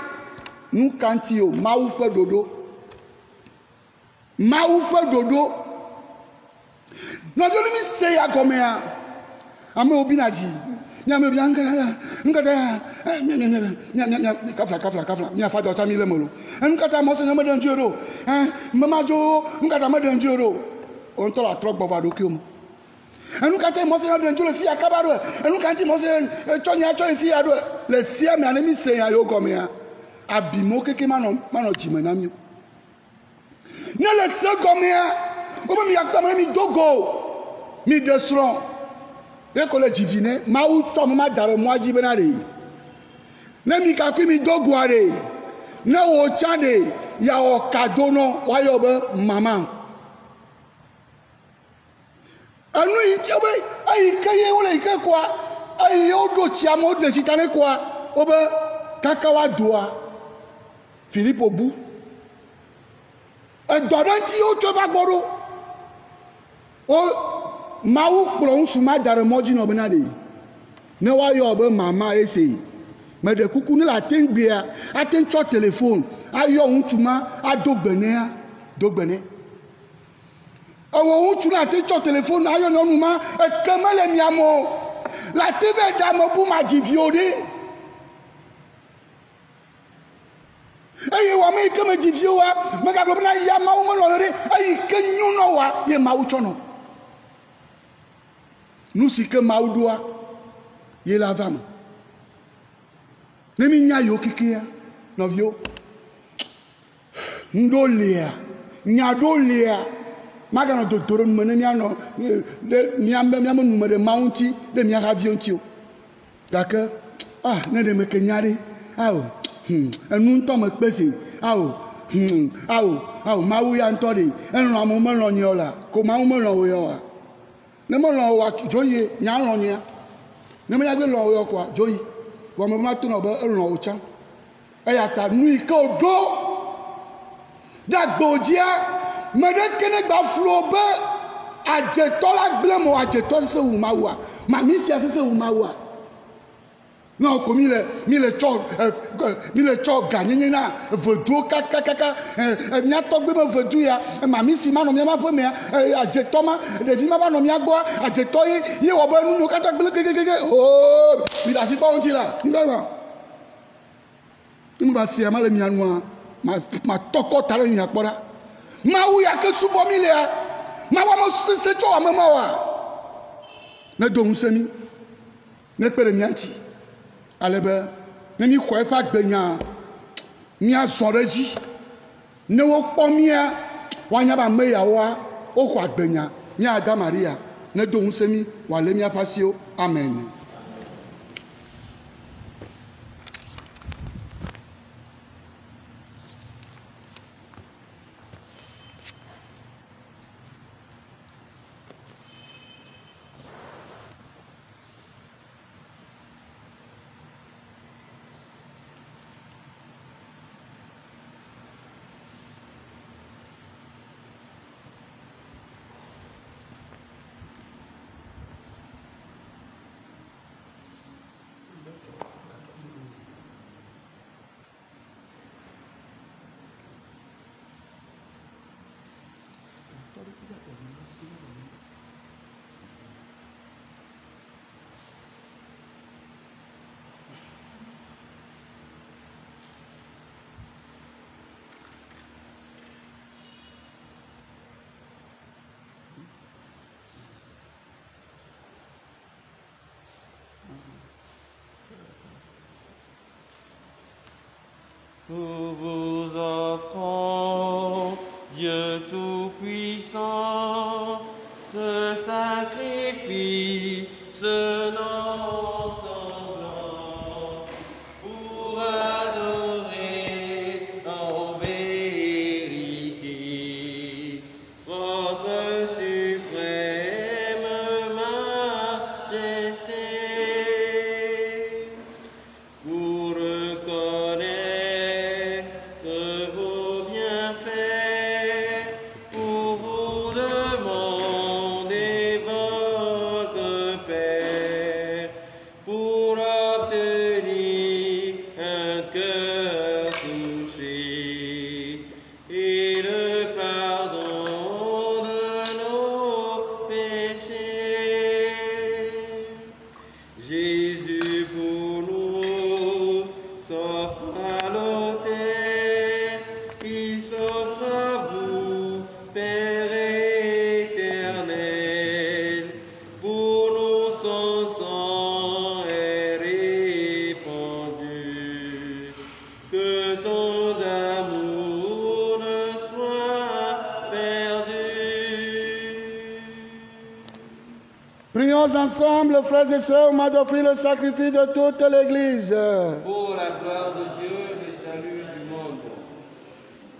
nu kanti o mawu fe dodo no do mi se ya gomea ame obinaji nyame obi nkata kafla nya fa dota mi le molo nkata mo se nyame den juro mama jo nkata mo den juro on to la trok bova do kiom nkata mo se nyame den juro fi akabaro nkata mo se chonya cho fi ado le sia me anemi se ya yo gomea abimo keke mano jimena mi ne le se gomea o mi yakta mi dogo mi desron et que le divine maou tom ma dare moi jibenare Ne mi kakui mi do guare. Ne wo chande ya o cadeau no wa yo be maman. Anu yi tiabe ayi kaye wole ike kwa ayi yo do tiamo de sitane kwa obe kakawa doa Philippe Obu e dodanti o tova gboro o mawu kplo nsuma dare moji no benade ne wa yo be mama ese me de kuku ni la tengbe a ten cho telephone ayo nsuma adogbene dogbene owo nsuma la ten cho telephone ayo no numa e kemele miamo la tv damo bu ma jiviode eye wa me keme jivio wa me ga na ya mawu mo lo re ayi kenyu no wa ye mawu chono nous si que maudua ye la femme ne mi nya yo kikia no vio ndolia nya dolia magana do toro no ne no de mi am no de mounti de mi avion tio d'accord ah ne de me kenyari awo enu to me pese awo mawu ya ntode enu amu mo lo nyola ko mawu mo lo yo ne mo lo wa joye nya lo nya ne mo ya gbe lo yo kwa joyi wo mo ma to no ba lo o chan e ya ta nu ike odo da gbojia me de kene gba flo be ajeto la gble mo ajeto se wu ma wa ma mi si ase se wu ma wa non ko mi le cho gagner na vedu kaka nya to gbe mo vedu ya ma mi si ma no mi ma fo me ajeto ma de di ma ba no mi agbo ajeto yi wo ba nu kata gbe keke oh mi da si pa on ti la ndaba mi ba si ma le mi anu ma toko tare mi akpora ma wu ya ke subo mi le ma wa mo se cho wa mama wa na do nsemi ne pere mi anti alebe ne mi ko efa gbenya mi asoreji ne wo po mi a wanya ba me yawa o ko agbenya mi ada Maria ne do nsemi wa le mi apasio amen. Nous vous offrons, Dieu Tout-Puissant, ce sacrifice non sanglant, pour adorer en vérité votre suprême majesté, pour reconnaître vos bienfaits, pour vous demander votre paix, pour obtenir un cœur touché et le pardon de nos péchés. Jésus pour nous s'offre à l'autel, il s'offre à vous, Père éternel. Pour nous son sang est répandu, que tant d'amour ne soit perdu. Prions ensemble, frères et sœurs, on m'a offert le sacrifice de toute l'Église. Pour la gloire de Dieu, le salut du monde.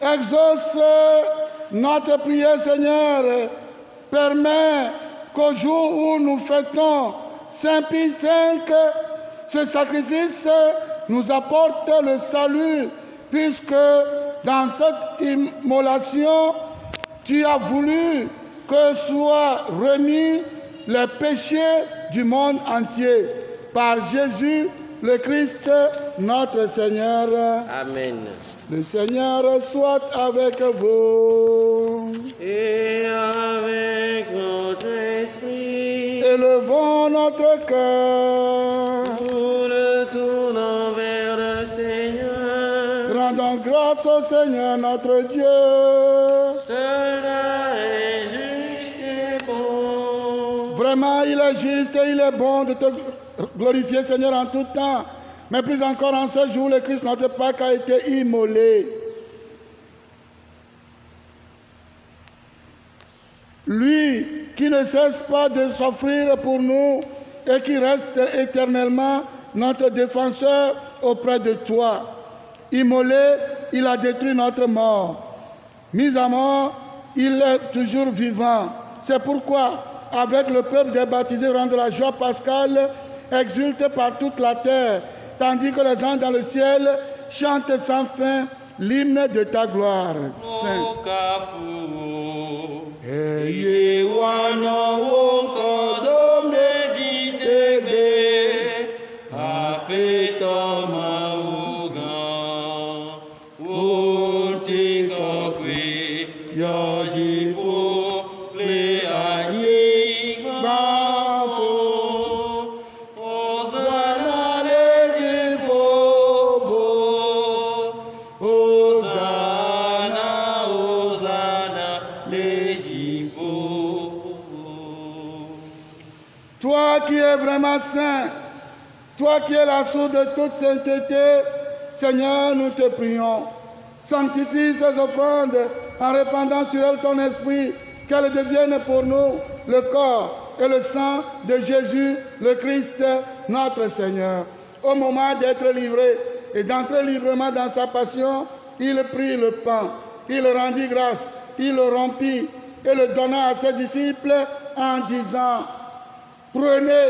Exauce notre prière, Seigneur. Permets qu'au jour où nous fêtons Saint Pie V, ce sacrifice nous apporte le salut, puisque dans cette immolation, tu as voulu que soient remis les péchés du monde entier. Par Jésus, le Christ, notre Seigneur. Amen. Le Seigneur soit avec vous. Et avec votre esprit, Élevons notre cœur. nous le tournons vers le Seigneur. Rendons grâce au Seigneur notre Dieu. Cela est juste et bon. Vraiment, il est juste et il est bon de te glorifier, Seigneur, en tout temps. Mais plus encore en ce jour, le Christ, notre Pâque, a été immolé. Lui qui ne cesse pas de s'offrir pour nous et qui reste éternellement notre défenseur auprès de toi. Immolé, il a détruit notre mort. Mis à mort, il est toujours vivant. C'est pourquoi, avec le peuple des baptisés, rendre la joie pascale, exulte par toute la terre, tandis que les anges dans le ciel chantent sans fin l'hymne de ta gloire. Saint. Eye wana wonko meditebe apeta mauga untinga kwe yajipo le ayi bafo ozana le jipobo ozana le jipo. Toi qui es vraiment saint, toi qui es la source de toute sainteté, Seigneur, nous te prions. Sanctifie ces offrandes en répandant sur elles ton esprit, qu'elles deviennent pour nous le corps et le sang de Jésus, le Christ, notre Seigneur. Au moment d'être livré et d'entrer librement dans sa passion, il prit le pain, il rendit grâce, il le rompit et le donna à ses disciples en disant: prenez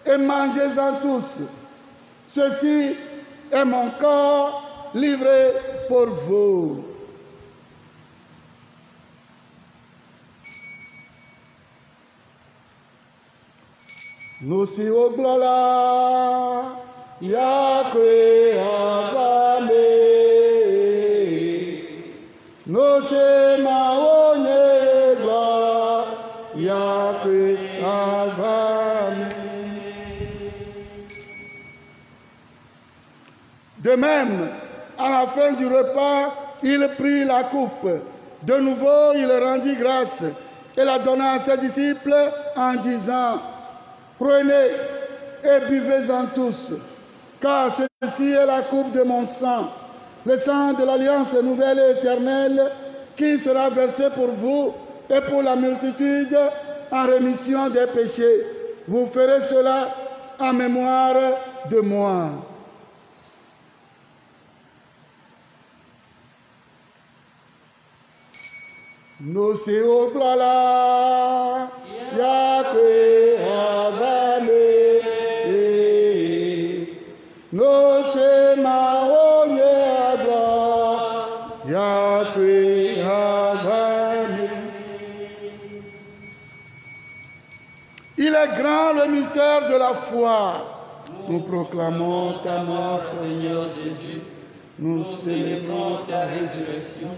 et mangez-en tous. Ceci est mon corps livré pour vous. Nous si au glola, Yahweh avame, nous se maonye gloire, Yahweh avame. De même, à la fin du repas, il prit la coupe. De nouveau, il rendit grâce et la donna à ses disciples en disant: prenez et buvez-en tous, car ceci est la coupe de mon sang, le sang de l'alliance nouvelle et éternelle, qui sera versé pour vous et pour la multitude en rémission des péchés. Vous ferez cela en mémoire de moi. Nous si au plala, Yahweh avane, nous se maonye abra, Yahweh avane. Il est grand le mystère de la foi. Nous proclamons ta mort, Seigneur Jésus. Nous célébrons ta résurrection.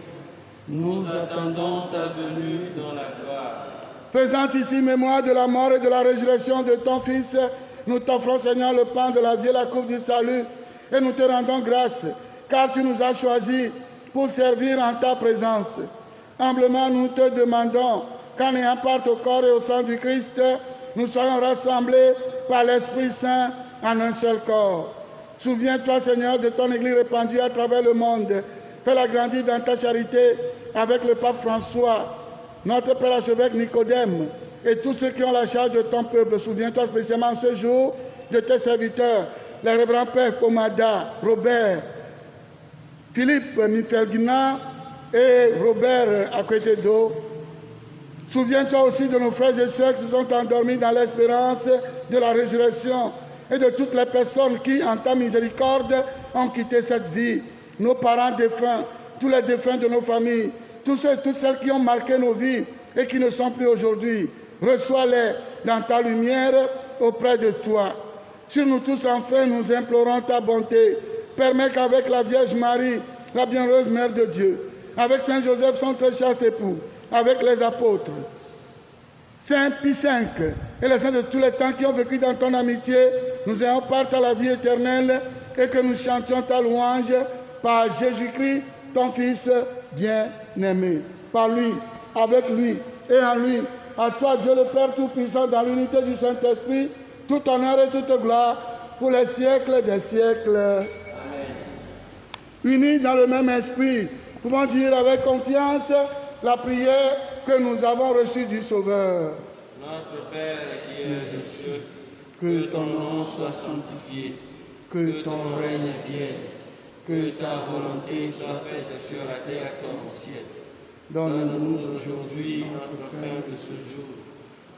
Nous attendons ta venue dans la gloire. Faisant ici mémoire de la mort et de la résurrection de ton Fils, nous t'offrons, Seigneur, le pain de la vie et la coupe du salut, et nous te rendons grâce, car tu nous as choisis pour servir en ta présence. Humblement, nous te demandons qu'en ayant part au corps et au sang du Christ, nous soyons rassemblés par l'Esprit Saint en un seul corps. Souviens-toi, Seigneur, de ton Église répandue à travers le monde. Fais-la grandir dans ta charité avec le pape François, notre Père archevêque Nicodème et tous ceux qui ont la charge de ton peuple. Souviens-toi spécialement ce jour de tes serviteurs, les révérends pères Pomada, Robert, Philippe Mifelguina et Robert Akwetedo. Souviens-toi aussi de nos frères et sœurs qui se sont endormis dans l'espérance de la résurrection et de toutes les personnes qui, en ta miséricorde, ont quitté cette vie. Nos parents défunts, tous les défunts de nos familles, tous ceux et toutes celles qui ont marqué nos vies et qui ne sont plus aujourd'hui. Reçois-les dans ta lumière auprès de toi. Sur nous tous, enfin, nous implorons ta bonté. Permets qu'avec la Vierge Marie, la bienheureuse Mère de Dieu, avec Saint Joseph, son très chaste époux, avec les apôtres, Saint Pie V et les saints de tous les temps qui ont vécu dans ton amitié, nous ayons part à la vie éternelle et que nous chantions ta louange par Jésus-Christ, ton Fils bien-aimé. Par lui, avec lui et en lui, à toi Dieu le Père Tout-Puissant, dans l'unité du Saint-Esprit, tout honneur et toute gloire pour les siècles des siècles. Amen. Unis dans le même esprit, pouvons dire avec confiance la prière que nous avons reçue du Sauveur. Notre Père qui es aux cieux, Que ton nom soit sanctifié, que ton règne vienne, que ta volonté soit faite sur la terre comme au ciel. Donne-nous aujourd'hui notre pain de ce jour.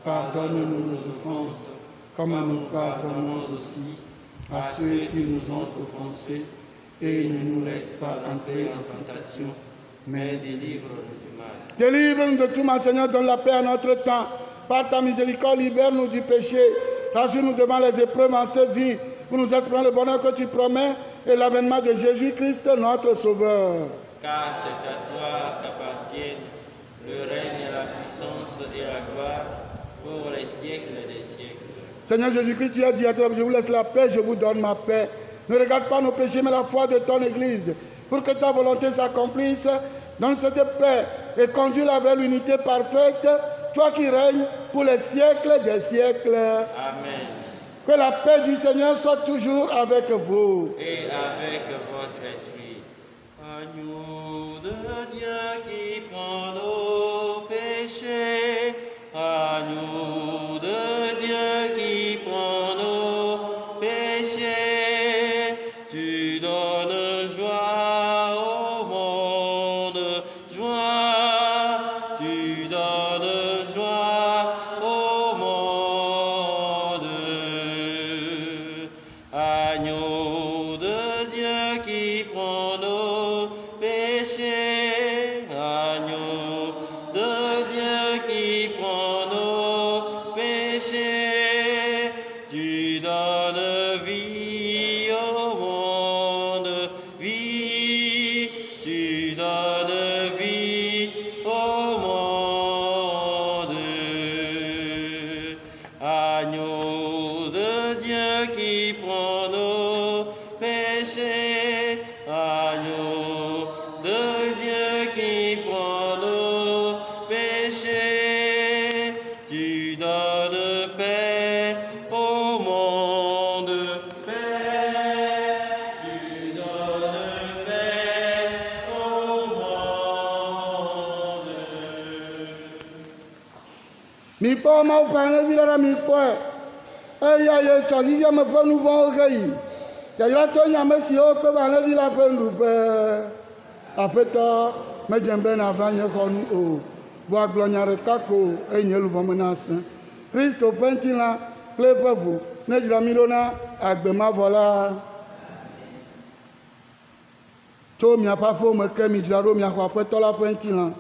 Pardonne-nous nos offenses, comme nous pardonnons aussi à ceux qui nous ont offensés, et ne nous laisse pas entrer en tentation, mais délivre-nous du mal. Délivre-nous de tout mal, Seigneur, donne la paix à notre temps. Par ta miséricorde, libère-nous du péché. Rassure-nous devant les épreuves en cette vie, pour nous espérer le bonheur que tu promets et l'avènement de Jésus-Christ, notre Sauveur. Car c'est à toi qu'appartiennent le règne, la puissance et la gloire pour les siècles des siècles. Seigneur Jésus-Christ, tu as dit à toi, je vous laisse la paix, je vous donne ma paix. Ne regarde pas nos péchés, mais la foi de ton Église. Pour que ta volonté s'accomplisse, donne cette paix et conduis-la vers l'unité parfaite, toi qui règnes pour les siècles des siècles. Amen. Que la paix du Seigneur soit toujours avec vous. Et avec votre esprit. Agneau de Dieu qui prend nos péchés, agneau de Dieu qui prend nos péchés, tu donnes joie au monde, joie, tu donnes joie au monde. Agneau de Dieu qui prend nos péchés, agneau de Dieu qui prend nos péchés, tu donnes vie au monde, vie, tu donnes vie au monde. Agneau de Dieu qui prend nos péchés, agneau de Dieu qui prend nos péchés, tu donnes paix au monde, paix, tu donnes paix au monde. Mi po ma upane vilara mi poe. Eya ye tsɔgi via me ƒe nu vɔ̃wo ke yi. Yayra to nyame siwo kpe va ɖe vi la ƒe nuɖuƒe. Aƒetɔ medze be nava nye xɔnu o. Vɔ agblɔ nya ɖeka ko eye nye luʋɔ me nasẽ. Kristo ƒe ŋutilã kple eƒe ʋu ne dzra mi ɖo na agbe mavɔ la. Tso miaƒe aƒewo me ke mi dzra ɖo miaxɔ aƒetɔ la ƒe ŋutilã.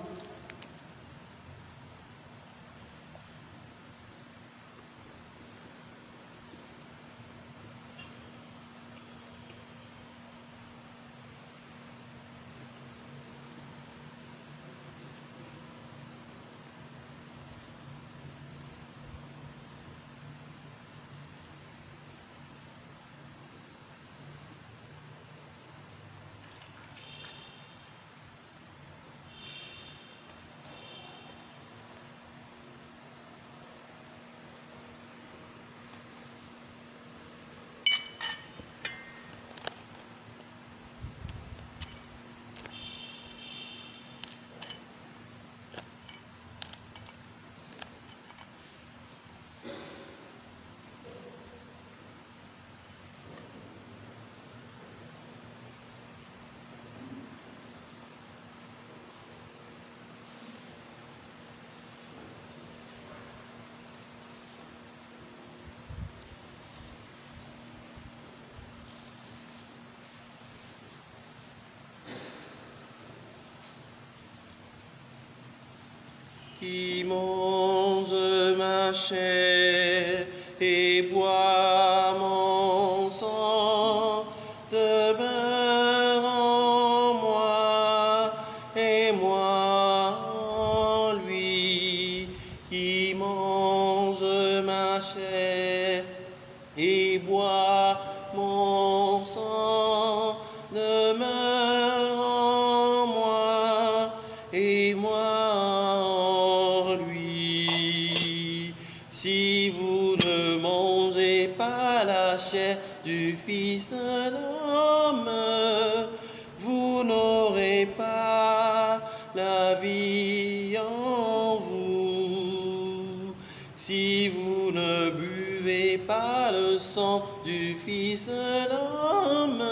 qui mange ma chair et boit mon sang demeure en moi et moi en lui, qui mange ma chair et boit mon sang demeure en moi et moi en lui. Si vous ne mangez pas la chair du Fils de l'homme, vous n'aurez pas la vie en vous. Si vous ne buvez pas le sang du Fils de l'homme,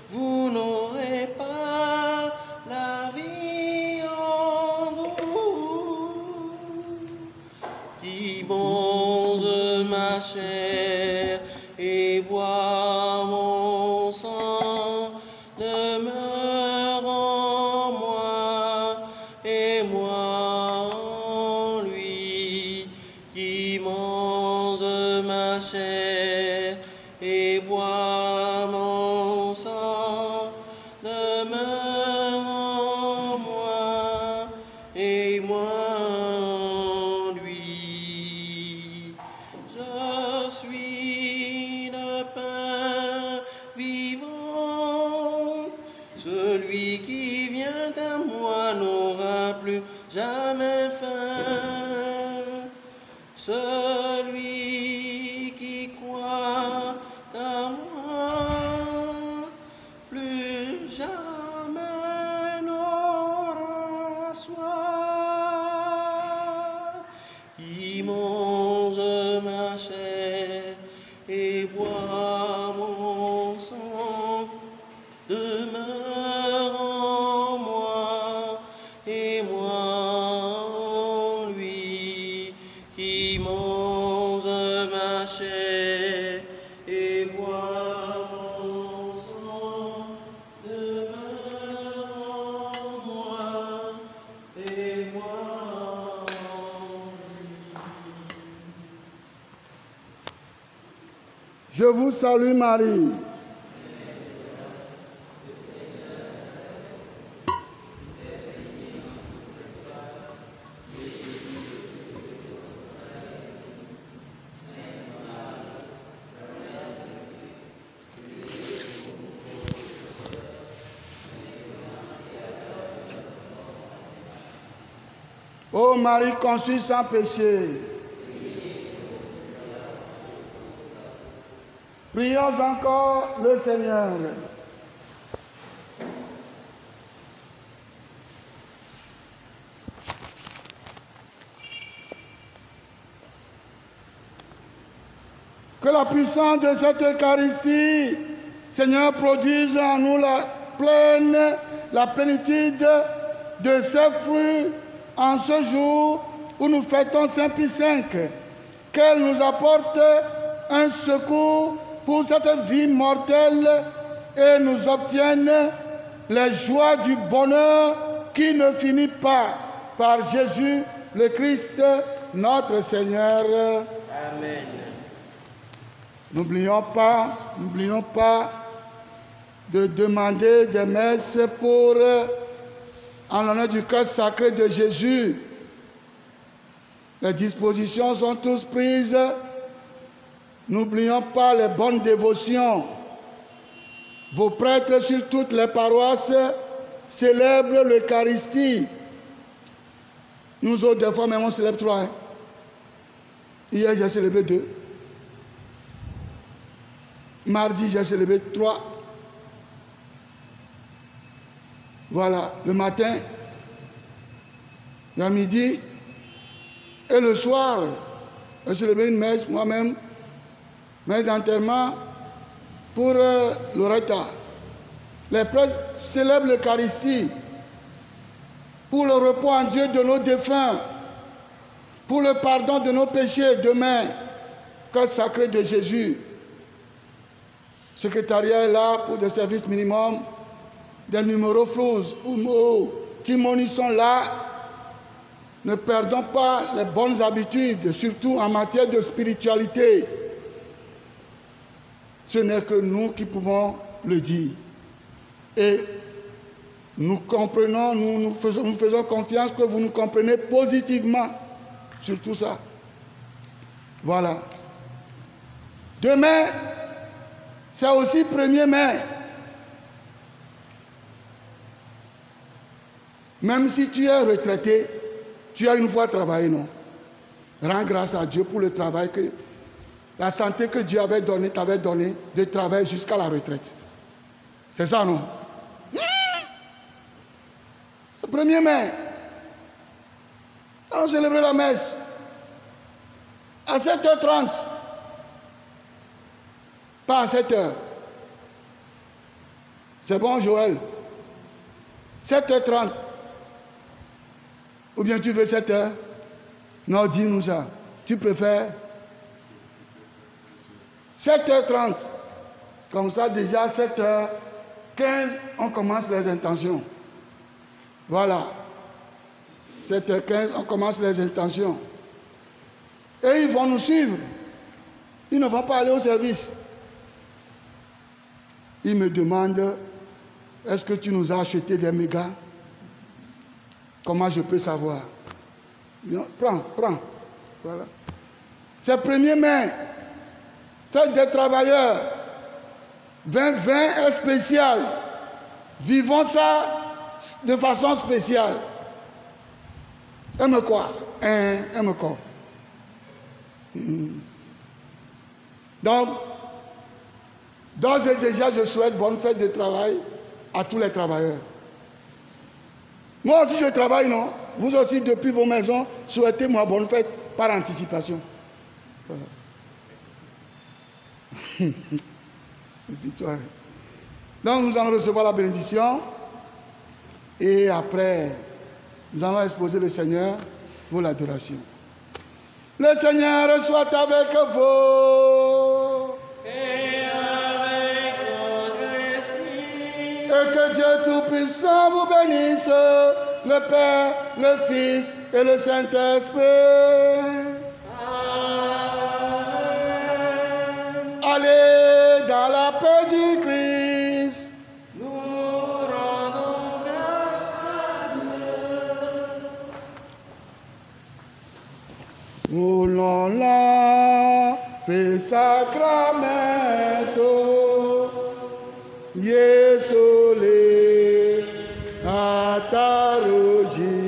vous n'aurez pas la vie en vous. Qui mange ma chair et boit mon sang demeure en moi et moi en lui, qui mange ma chair et boit mon sang demeure en moi et moi en lui. Je suis le pain vivant, celui qui vient à moi n'aura plus jamais faim. Celui qui croit à moi, plus jamais n'aura soif. Qui mange ma chair et boit mon sang demeure en moi et moi en lui, qui mange ma chair et boit mon sang demeure en moi et moi en lui. Je vous salue Marie. Ô Marie conçue sans péché, prions encore le Seigneur. Que la puissance de cette Eucharistie, Seigneur, produise en nous la plénitude de ses fruits en ce jour où nous fêtons Saint Pie V. Qu'elle nous apporte un secours pour cette vie mortelle et nous obtienne les joies du bonheur qui ne finit pas, par Jésus le Christ, notre Seigneur. Amen. N'oublions pas de demander des messes en l'honneur du cœur sacré de Jésus. Les dispositions sont tous prises. N'oublions pas les bonnes dévotions. Vos prêtres sur toutes les paroisses célèbrent l'Eucharistie. Nous autres, des fois, même on célèbre 3. Hein. Hier, j'ai célébré 2. Mardi, j'ai célébré 3. Voilà, le matin, le midi et le soir, j'ai célébré une messe moi-même, messe d'enterrement pour Loretta. Les prêtres célèbrent l'Eucharistie pour le repos en Dieu de nos défunts, pour le pardon de nos péchés demain, cœur sacré de Jésus. Le secrétariat est là pour des services minimums, des numéros flous ou timonis sont là. Ne perdons pas les bonnes habitudes, surtout en matière de spiritualité. Ce n'est que nous qui pouvons le dire. Et nous comprenons, nous faisons confiance que vous nous comprenez positivement sur tout ça. Voilà. Demain, c'est aussi 1er mai. Même si tu es retraité, tu as une fois travaillé, non? Rends grâce à Dieu pour le travail la santé que Dieu t'avait donné de travailler jusqu'à la retraite. C'est ça, non? Le 1er mai, on célébrait la messe à 7h30, pas à 7h. C'est bon, Joël? 7h30. Ou bien tu veux 7h? Non, dis-nous ça. Tu préfères 7h30. Comme ça, déjà 7h15, on commence les intentions. Voilà. 7h15, on commence les intentions. Et ils vont nous suivre. Ils ne vont pas aller au service. Ils me demandent, est-ce que tu nous as acheté des mégas? Comment je peux savoir? Prends. Voilà. C'est 1er mai. Fête des travailleurs. 2020 est spécial. Vivons ça de façon spéciale. Aime quoi? Aime quoi? Donc, d'ores et déjà, je souhaite bonne fête de travail à tous les travailleurs. Moi aussi, je travaille, non? Vous aussi, depuis vos maisons, souhaitez-moi bonne fête par anticipation. Voilà. Donc, nous allons recevoir la bénédiction. Et après, nous allons exposer le Seigneur pour l'adoration. Le Seigneur soit avec vous. Et avec votre esprit. Et que Dieu Tout-Puissant vous bénisse, le Père, le Fils et le Saint-Esprit. Amen. Allez dans la paix du Christ. Nous rendons grâce à Dieu. Oh là là, fait sacramento, Yesole, ataroji.